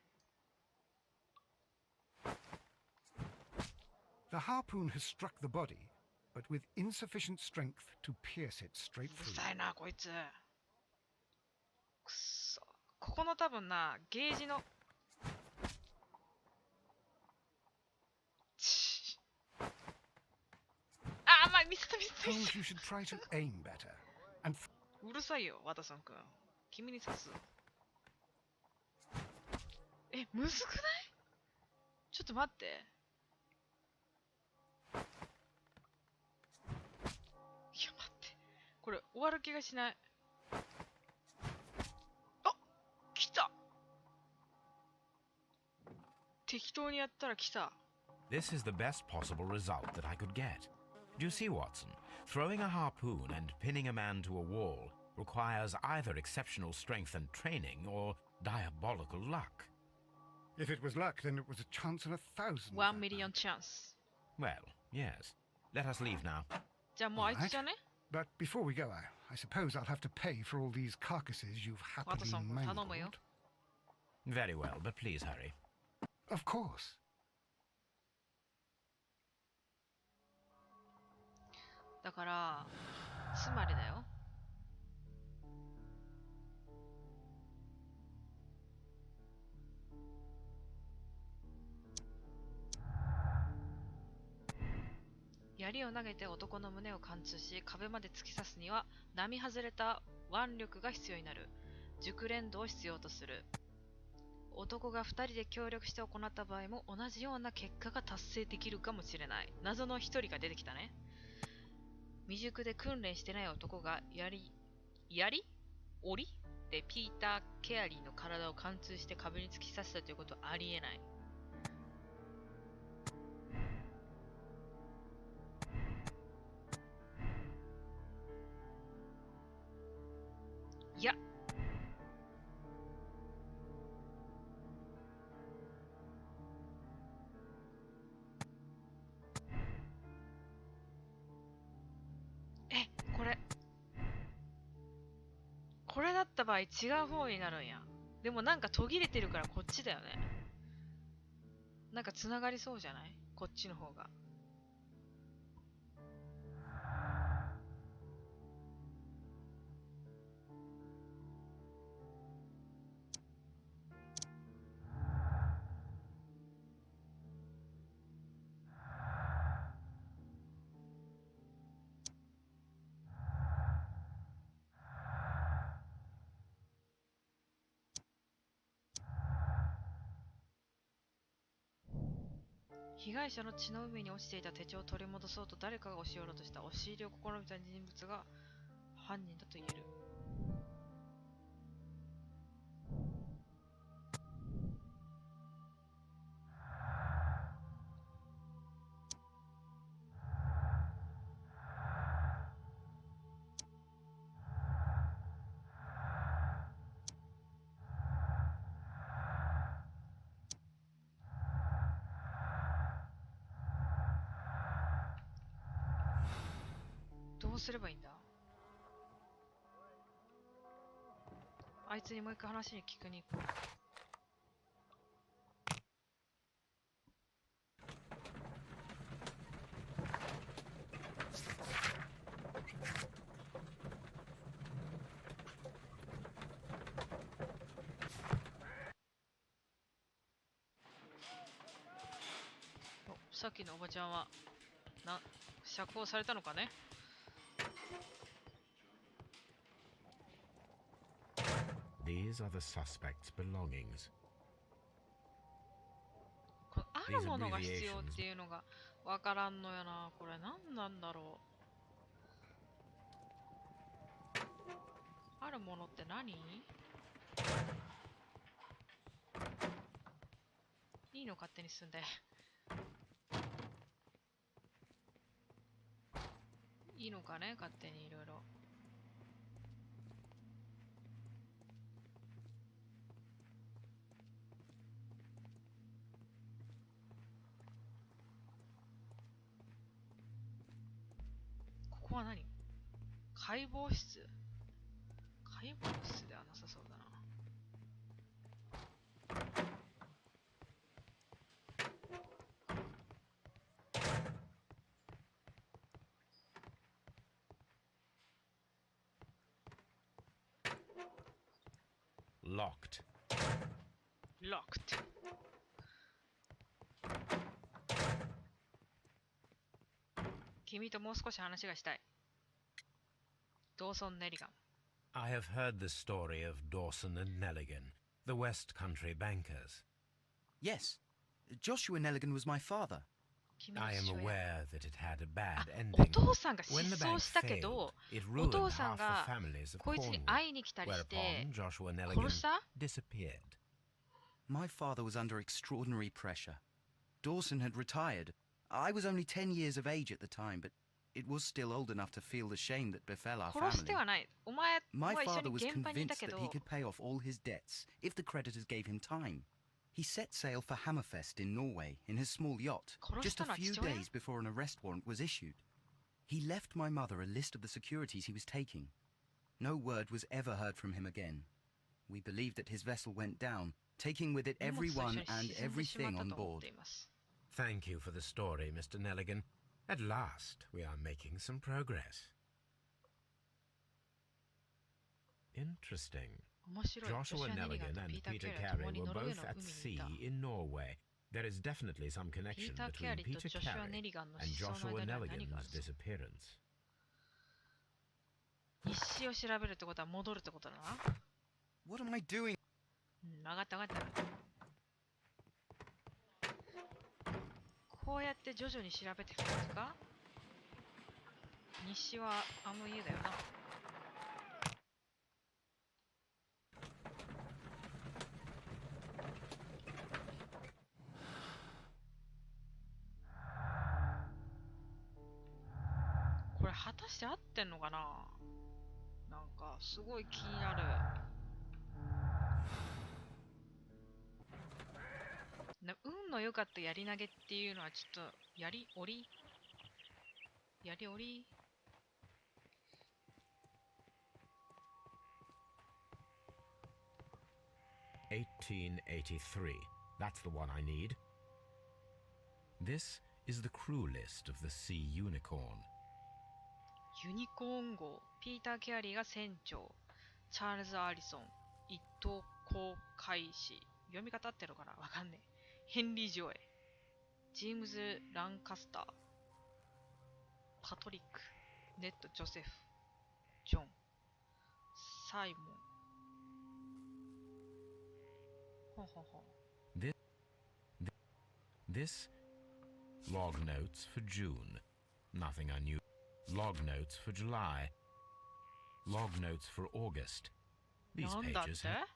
The harpoon has struck the body, but with insufficient strength to pierce it straight うる through. さいな、こいつ。くっそ。ここの多分な、ゲージの。あ、まあ、ミスっ見せてき Holmes, you should try to aim better. And うるさいよ、ワトソン君。君に刺す。え、むずくない？ちょっと待って。いや、待って。これ、終わる気がしない。あ、来た！適当にやったら来た。This is the best possible result that I could get. Do you see, Watson? Throwing a harpoon and pinning a man to a wall requires either exceptional strength and training or diabolical luck. if it was luck, then it was a chance in 1,000. 1 million chance. Well, yes. Let us leave now. じゃあもうあいつじゃね？ But before we go, I suppose I'll have to pay for all these carcasses you've ワト happily ソン君頼むよ。 mangled. Very well, but please hurry. Of course. だから、つまりだよ。槍を投げて男の胸を貫通し壁まで突き刺すには並外れた腕力が必要になる。熟練度を必要とする。男が2人で協力して行った場合も同じような結果が達成できるかもしれない。謎の1人が出てきたね。未熟で訓練してない男が檻でピーター・ケアリーの体を貫通して壁に突き刺したということはありえない。いや、これだった場合違う方になるんや。でもなんか途切れてるからこっちだよね。なんか繋がりそうじゃない？こっちの方が。被害者の血の海に落ちていた手帳を取り戻そうと誰かが押し寄ろうとした。押し入れを試みた人物が犯人だと言える。どうすればいいんだ？あいつにもう一回話に聞くに行こう。さっきのおばちゃんは釈放されたのかね。These are the suspect's belongings. こあるものが必要っていうのがわからんのよな。これ何なんだろう。あるものって何？いいの勝手に進んで。いいのかね、勝手にいろいろ。ここは何？解剖室？解剖室ではなさそうだな。Locked. Locked. 君ともう少し話がしたい。ドーソン・ネリガン。I have heard the story of Dawson and Nelligan, the West Country bankers. Yes, Joshua Nelligan was my father. I am aware that it had a bad お ending. 父さんが失 When the 踪 bank したけ failed, ど、 it お ruined 父さん half が the families of こいつに Cornwall, 会いに来たりして whereupon Joshua 殺 Nelligan した disappeared. My father was under extraordinary pressure. Dawson had retired. I was only 10 years of age at the time, but it was still old enough to feel the shame that befell our 殺して family. はない。お前 My は一緒 father に was 現場にいた convinced け that ど he could pay off all his debts if the creditors gave him time. He set sail for Hammerfest in Norway in his small yacht, 殺し just た a のは few 父親 days before an arrest warrant was issued. He left my mother a list of the securities he was taking. No word was ever heard from him again. We believed that his vessel went down, taking with it 荷物と一緒 everyone に and 沈んでしまっ everything た on と思っ board. ています。 Thank you for the story, Mr. Nelligan. At last, we are making some progress. Interesting. 面白い。 Joshua ネリガン Nelligan と and ピーター・ Peter キャリーは共 Carey に were ノルウェー both の at 海にい sea た。 in Norway. There is definitely some ピ connection ーター・キャ between リーと Peter ジョシュア・ネ Carey リガンの and 失踪の Joshua 間には何がある Nelligan's disappearance. 日誌を調べるってことは戻るってことだな。 What am I doing? うん、分かった分かった。こうやって徐々に調べていくんですか？日誌はあの家だよな。これ果たして合ってんのかな？なんかすごい気になる。運の良かったやり投げっていうのはちょっとやりおり1883. That's the one I need. This is the crew list of the Sea Unicorn. ユニコーン号、ピーター・ケアリーが船長、チャールズ・アリソン、一等航海士、読み方合ってるのかなわかんねえ。ヘンリー・ジョエ、ジェームズ・ランカスター、パトリック、ネット・ジョセフ、ジョン、サイモン。ほんほんほん。This log notes for June. Nothing unusual. Log notes for July. Log notes for August. These なんだって pages have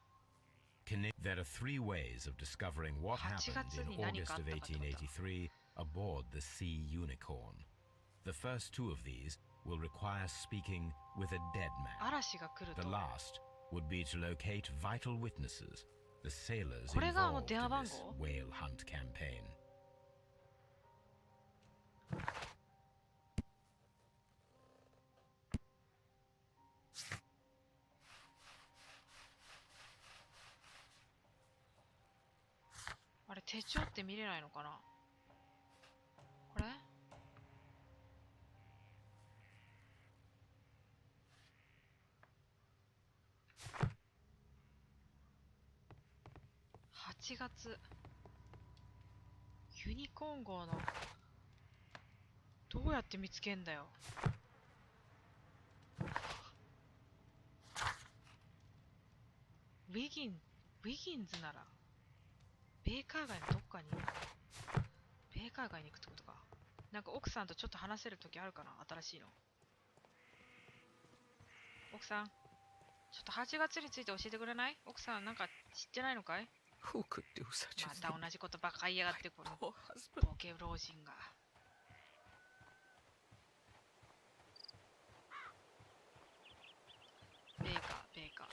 There are three ways of discovering what 8 happened 月 in に何かあ August った of かってことだ。 1883 aboard the Sea Unicorn. The first two of these will require speaking with a dead man. 嵐が来る The と。 last would be to locate vital witnesses, the sailors これがあの involved 電話 in 番 this 号？ whale hunt campaign. あれ手帳って見れないのかな？これ8月ユニコーン号のどうやって見つけんだよ。ウィギンズならベーカー街のどっかにベーカー街に行くってことか。なんか奥さんとちょっと話せる時あるかな、新しいの。奥さん、ちょっと8月について教えてくれない？奥さんなんか知ってないのかい？ Who could do such ま a た thing? 同じことばっか言いやがって、この Poor husband. ボケ老人が。ベーカー。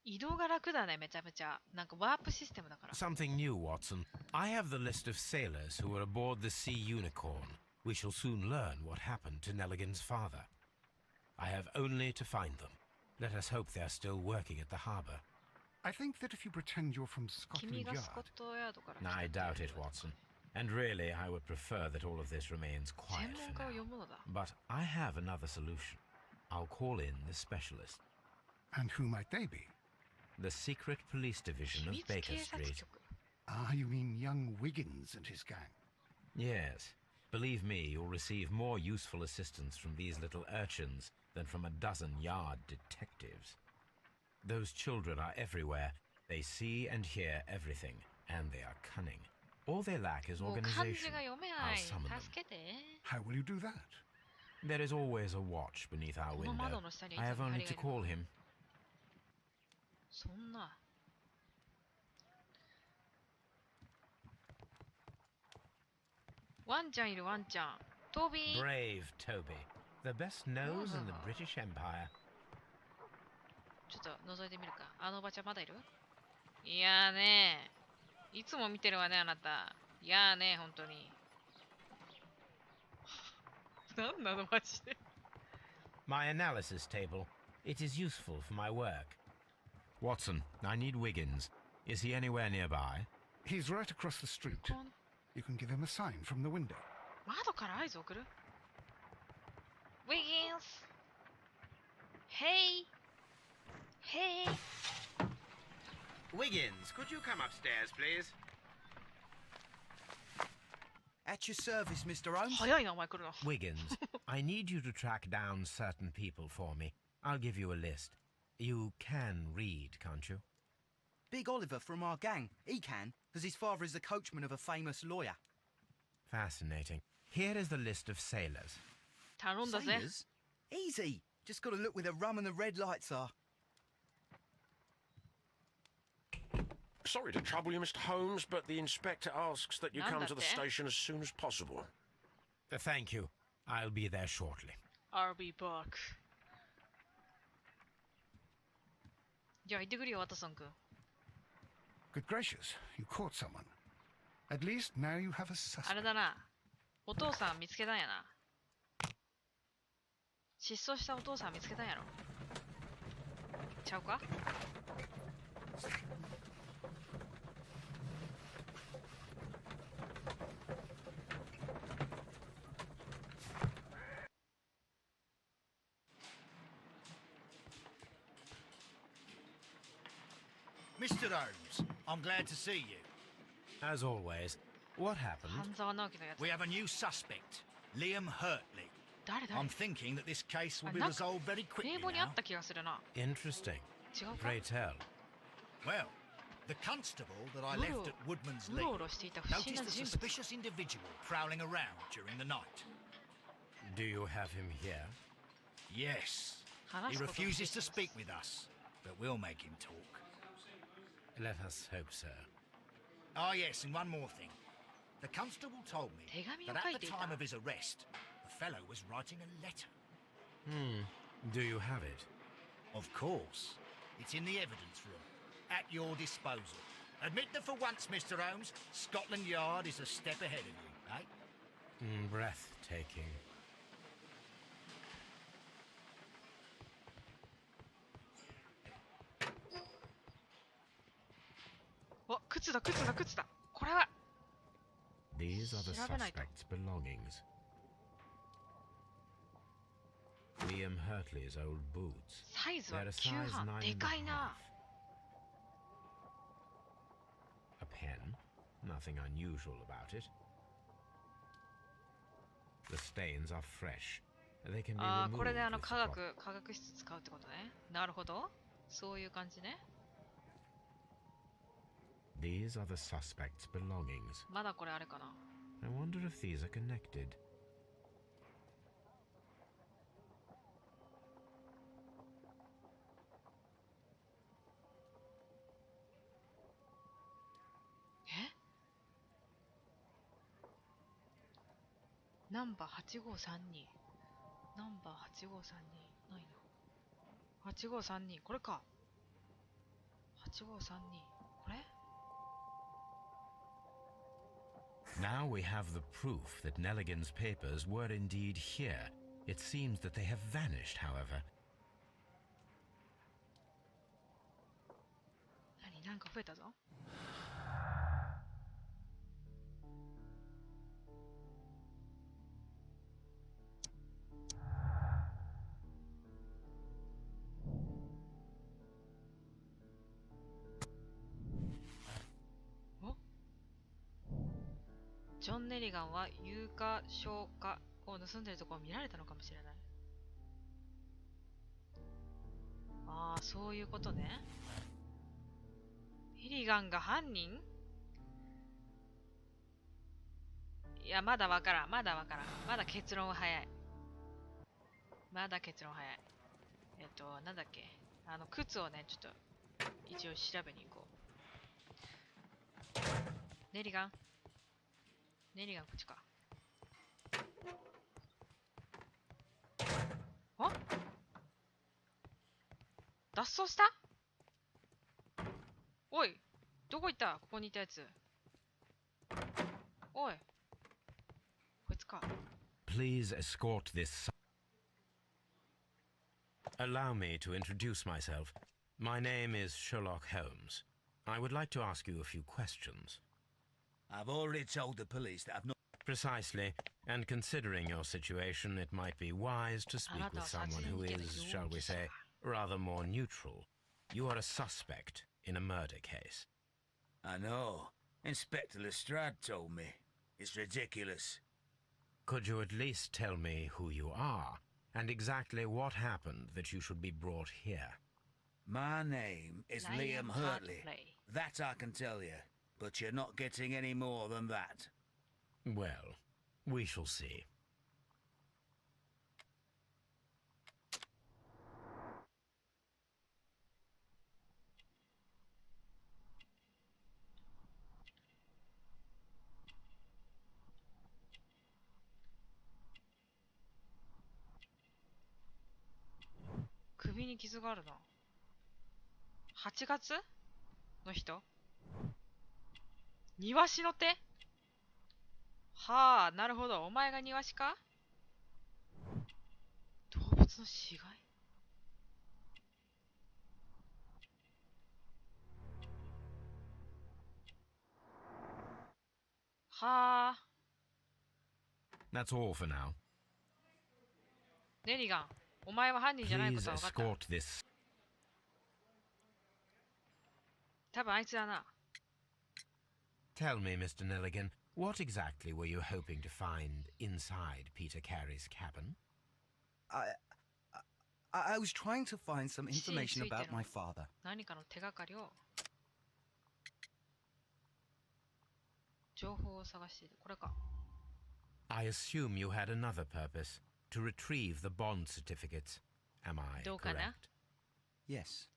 移動が楽だね、めちゃめちゃ。なんかワープシステムだから。 Something new, Watson. I have the list of sailors who were aboard the Sea Unicorn. We shall soon learn what happened to Nelligan's father. I have only to find them. Let us hope they are still working at the harbour. I think that if you pretend you're from Scotland 君が Yard, スコットヤードから来た I っていう doubt it, Watson. And really, I would prefer that all of this remains 専 quiet 門 for 家を now. 呼ぶのだ。 But I have another solution. I'll call in the specialist. and who might they be? The secret police division 秘 of 密 Baker 警察 Street. 局。 Ah, you mean young Wiggins and his gang. Yes. Believe me, you'll receive more useful assistance from these little urchins than from a dozen yard detectives. Those children are everywhere. They see and hear everything, and they are cunning. All they lack is もう漢 organization. 字が読めな I'll い。 summon them. 助けて。 How will you do that? There is always a watch beneath our この窓 window. の下にいつ I も have 見張 only りが to いる。 call him. そんな。ワンちゃんいるワンちゃん。トビー。 Brave Toby, the best nose in the British Empire. ちょっと覗いてみるか。あのおばちゃんまだいる？いやーねー。いつも見てるわね、あなた。いやーねー、ほんとに。なんなのマジで。My analysis table. It is useful for my work. Watson, I need Wiggins. Is he anywhere nearby? He's right across the street. こん You can give him a sign from the window. 窓から合図送る？ Wiggins! Hey! Hey! Wiggins, could you come upstairs, please? At your service, Mr. Holmes. 早いな、お前来るの。 Wiggins, I need you to track down certain people for me. I'll give you a list. You can read, can't you? Big Oliver from our gang. He can, because his father is the coachman of a famous lawyer. Fascinating. Here is the list of sailors. 頼んだぜ。 Sailors? Easy. Just got to look where the rum and the red lights are. Sorry to trouble you, Mr. Holmes, but the inspector asks that you come to the station as soon as possible. Thank you. I'll be there shortly. I'll be back. じゃあ行ってくるよ、ワトソン君。 Good gracious, you caught someone. At least now you have a あ suspect. れだな。お父さん見つけたんやな。失踪したお父さん見つけたんやろ。ちゃうか？ Mr. Holmes, I'm glad to see you. As always, what happened? 半沢直樹のやつ We。have a new suspect, Liam Hurtley. 誰誰 I'm thinking that this case will あ be なんか resolved very 名 quickly 簿にあ now. った気がするな。 Interesting. 違うか？ Pray tell. Well, the constable that I うろ left at Woodman's うろ Lee うろしていた不審 noticed な a 人物。 suspicious individual prowling around during the night. Do you have him here? Yes. 話 He すことにして refuses い to ます speak with us, but we'll make him talk. Let us hope so. Ah, yes, and one more thing. The constable told me 手紙を that 書 at いて the いた。 time of his arrest, the fellow was writing a letter. Do you have it? Of course. It's in the evidence room, at your disposal. Admit that for once, Mr. Holmes, Scotland Yard is a step ahead of you, eh? Breathtaking. わ、靴だ、靴だ、靴だ。これは。 These are the 調べないと。 suspect's belongings. Liam Hurtley's old boots. サイズは They're a 9 size 半。 9 で and か a い half. な。 A pen. Nothing unusual about it. The stains are fresh. They can be ああ、 removed これで with 化 the 学室使うってことね。なるほど。そういう感じね。 These are the suspect's belongings. まだこれあれかな。 I wonder if these are connected. え？ナンバー8532。ナンバー8532。ないな。8532。これか。8532。これ？ Now we have the proof that Nelligan's papers were indeed here. It seems that they have vanished, however. なんか増えたぞ。お、ジョン・ネリガンは有価証価を盗んでるところを見られたのかもしれない。ああ、そういうことね。ネリガンが犯人？いや、まだわからん。まだわからん。まだ結論は早い。まだ結論早い。なんだっけ。靴をね、ちょっと、一応調べに行こう。ネリガン。ネリガン、こっちか。あ、脱走した？おい、どこ行った？ここにいたやつ。おい、こいつか。Please escort this. Allow me to introduce myself. My name is Sherlock Holmes. I would like to ask you a few questions. I've already told the police that I've not... Precisely, and considering your situation, it might be wise to speak with someone who is, shall we say, rather more neutral. You are a suspect in a murder case. I know. Inspector Lestrade told me. It's ridiculous. Could you at least tell me who you are, and exactly what happened that you should be brought here? My name is Liam Hurtley. That I can tell you. But you're not getting any more than that. Well, we shall see.首に傷があるな。8月の人？庭師の手？はあ、なるほど。お前が庭師か？動物の死骸？はあ。That's all for now. ネリガン、お前は犯人じゃないこと Please は分かった。 escort this. 多分あいつだな。Tell me, Mr. Nelligan, what exactly were you hoping to find inside Peter Carey's cabin? I was trying to find some information about my father. 何かの手がかりを。情報を探している。これか。I assume you had another purpose, to retrieve the bond certificates. Am I どうかな？ correct? Yes.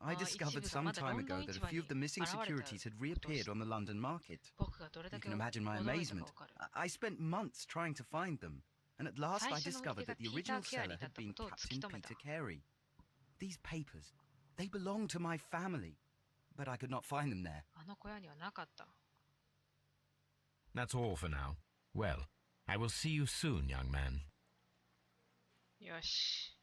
I discovered some time ago that a few of the missing securities had reappeared on the London market. You can imagine my amazement. I spent months trying to find them, and at last I discovered that the original seller had been Captain Peter Carey. These papers, they belong to my family, but I could not find them there. あの小屋にはなかった。 That's all for now. Well, I will see you soon, young man. よし。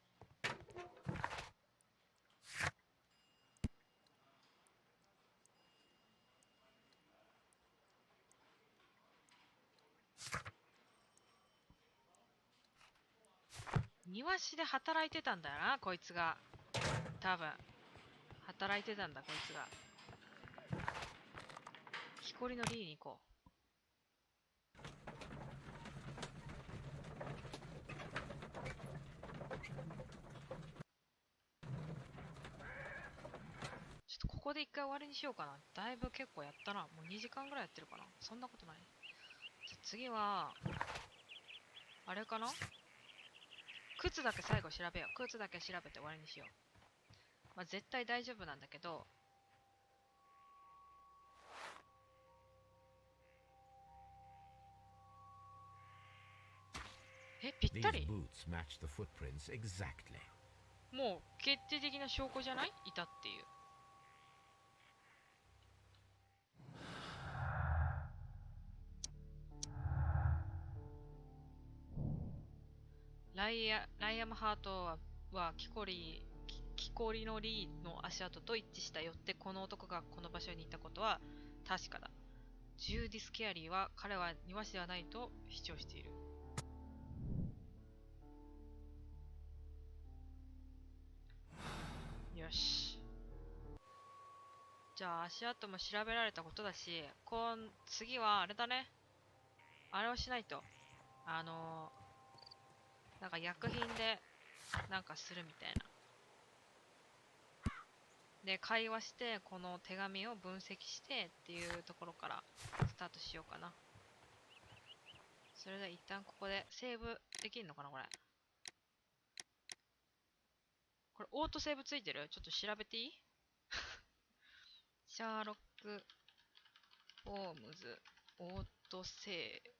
庭師で働いてたんだよな、こいつが。多分。働いてたんだ、こいつが。木こりのリーに行こう。ちょっとここで一回終わりにしようかな。だいぶ結構やったな。もう2時間ぐらいやってるかな。そんなことない。じゃ次は、あれかな？靴だけ最後調べよう。靴だけ調べて終わりにしよう。まあ絶対大丈夫なんだけど、え、ぴったり？ These boots match the footprints exactly. もう決定的な証拠じゃない？いたっていう。ライアムハートは木こり木こりのリーの足跡と一致した。よってこの男がこの場所にいたことは確かだ。ジューディス・ケアリーは彼は庭師ではないと主張している。よし。じゃあ足跡も調べられたことだし、次はあれだね。あれをしないと。なんか薬品でなんかするみたいな。で、会話して、この手紙を分析してっていうところからスタートしようかな。それでは一旦ここでセーブできるのかな、これ。これ、オートセーブついてる？ちょっと調べていい？シャーロック・ホームズ、オートセー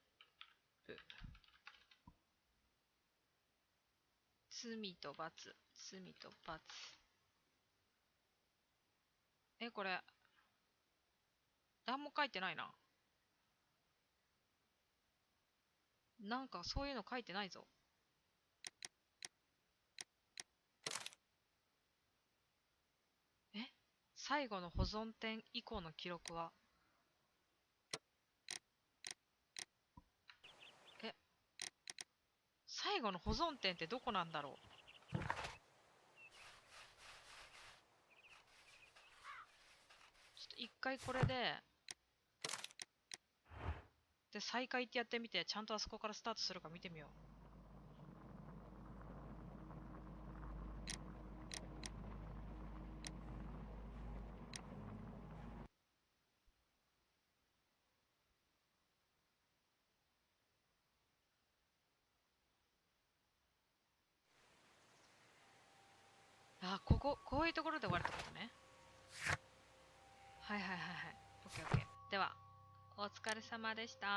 ブ。罪と罰。罪と罰。これ、何も書いてないな。なんかそういうの書いてないぞ。最後の保存点以降の記録は最後の保存点ってどこなんだろう。ちょっと一回これで再開ってやってみて、ちゃんとあそこからスタートするか見てみよう。こういうところで終わるってことね。はいはいはいはい。オッケーオッケー。では、お疲れ様でした。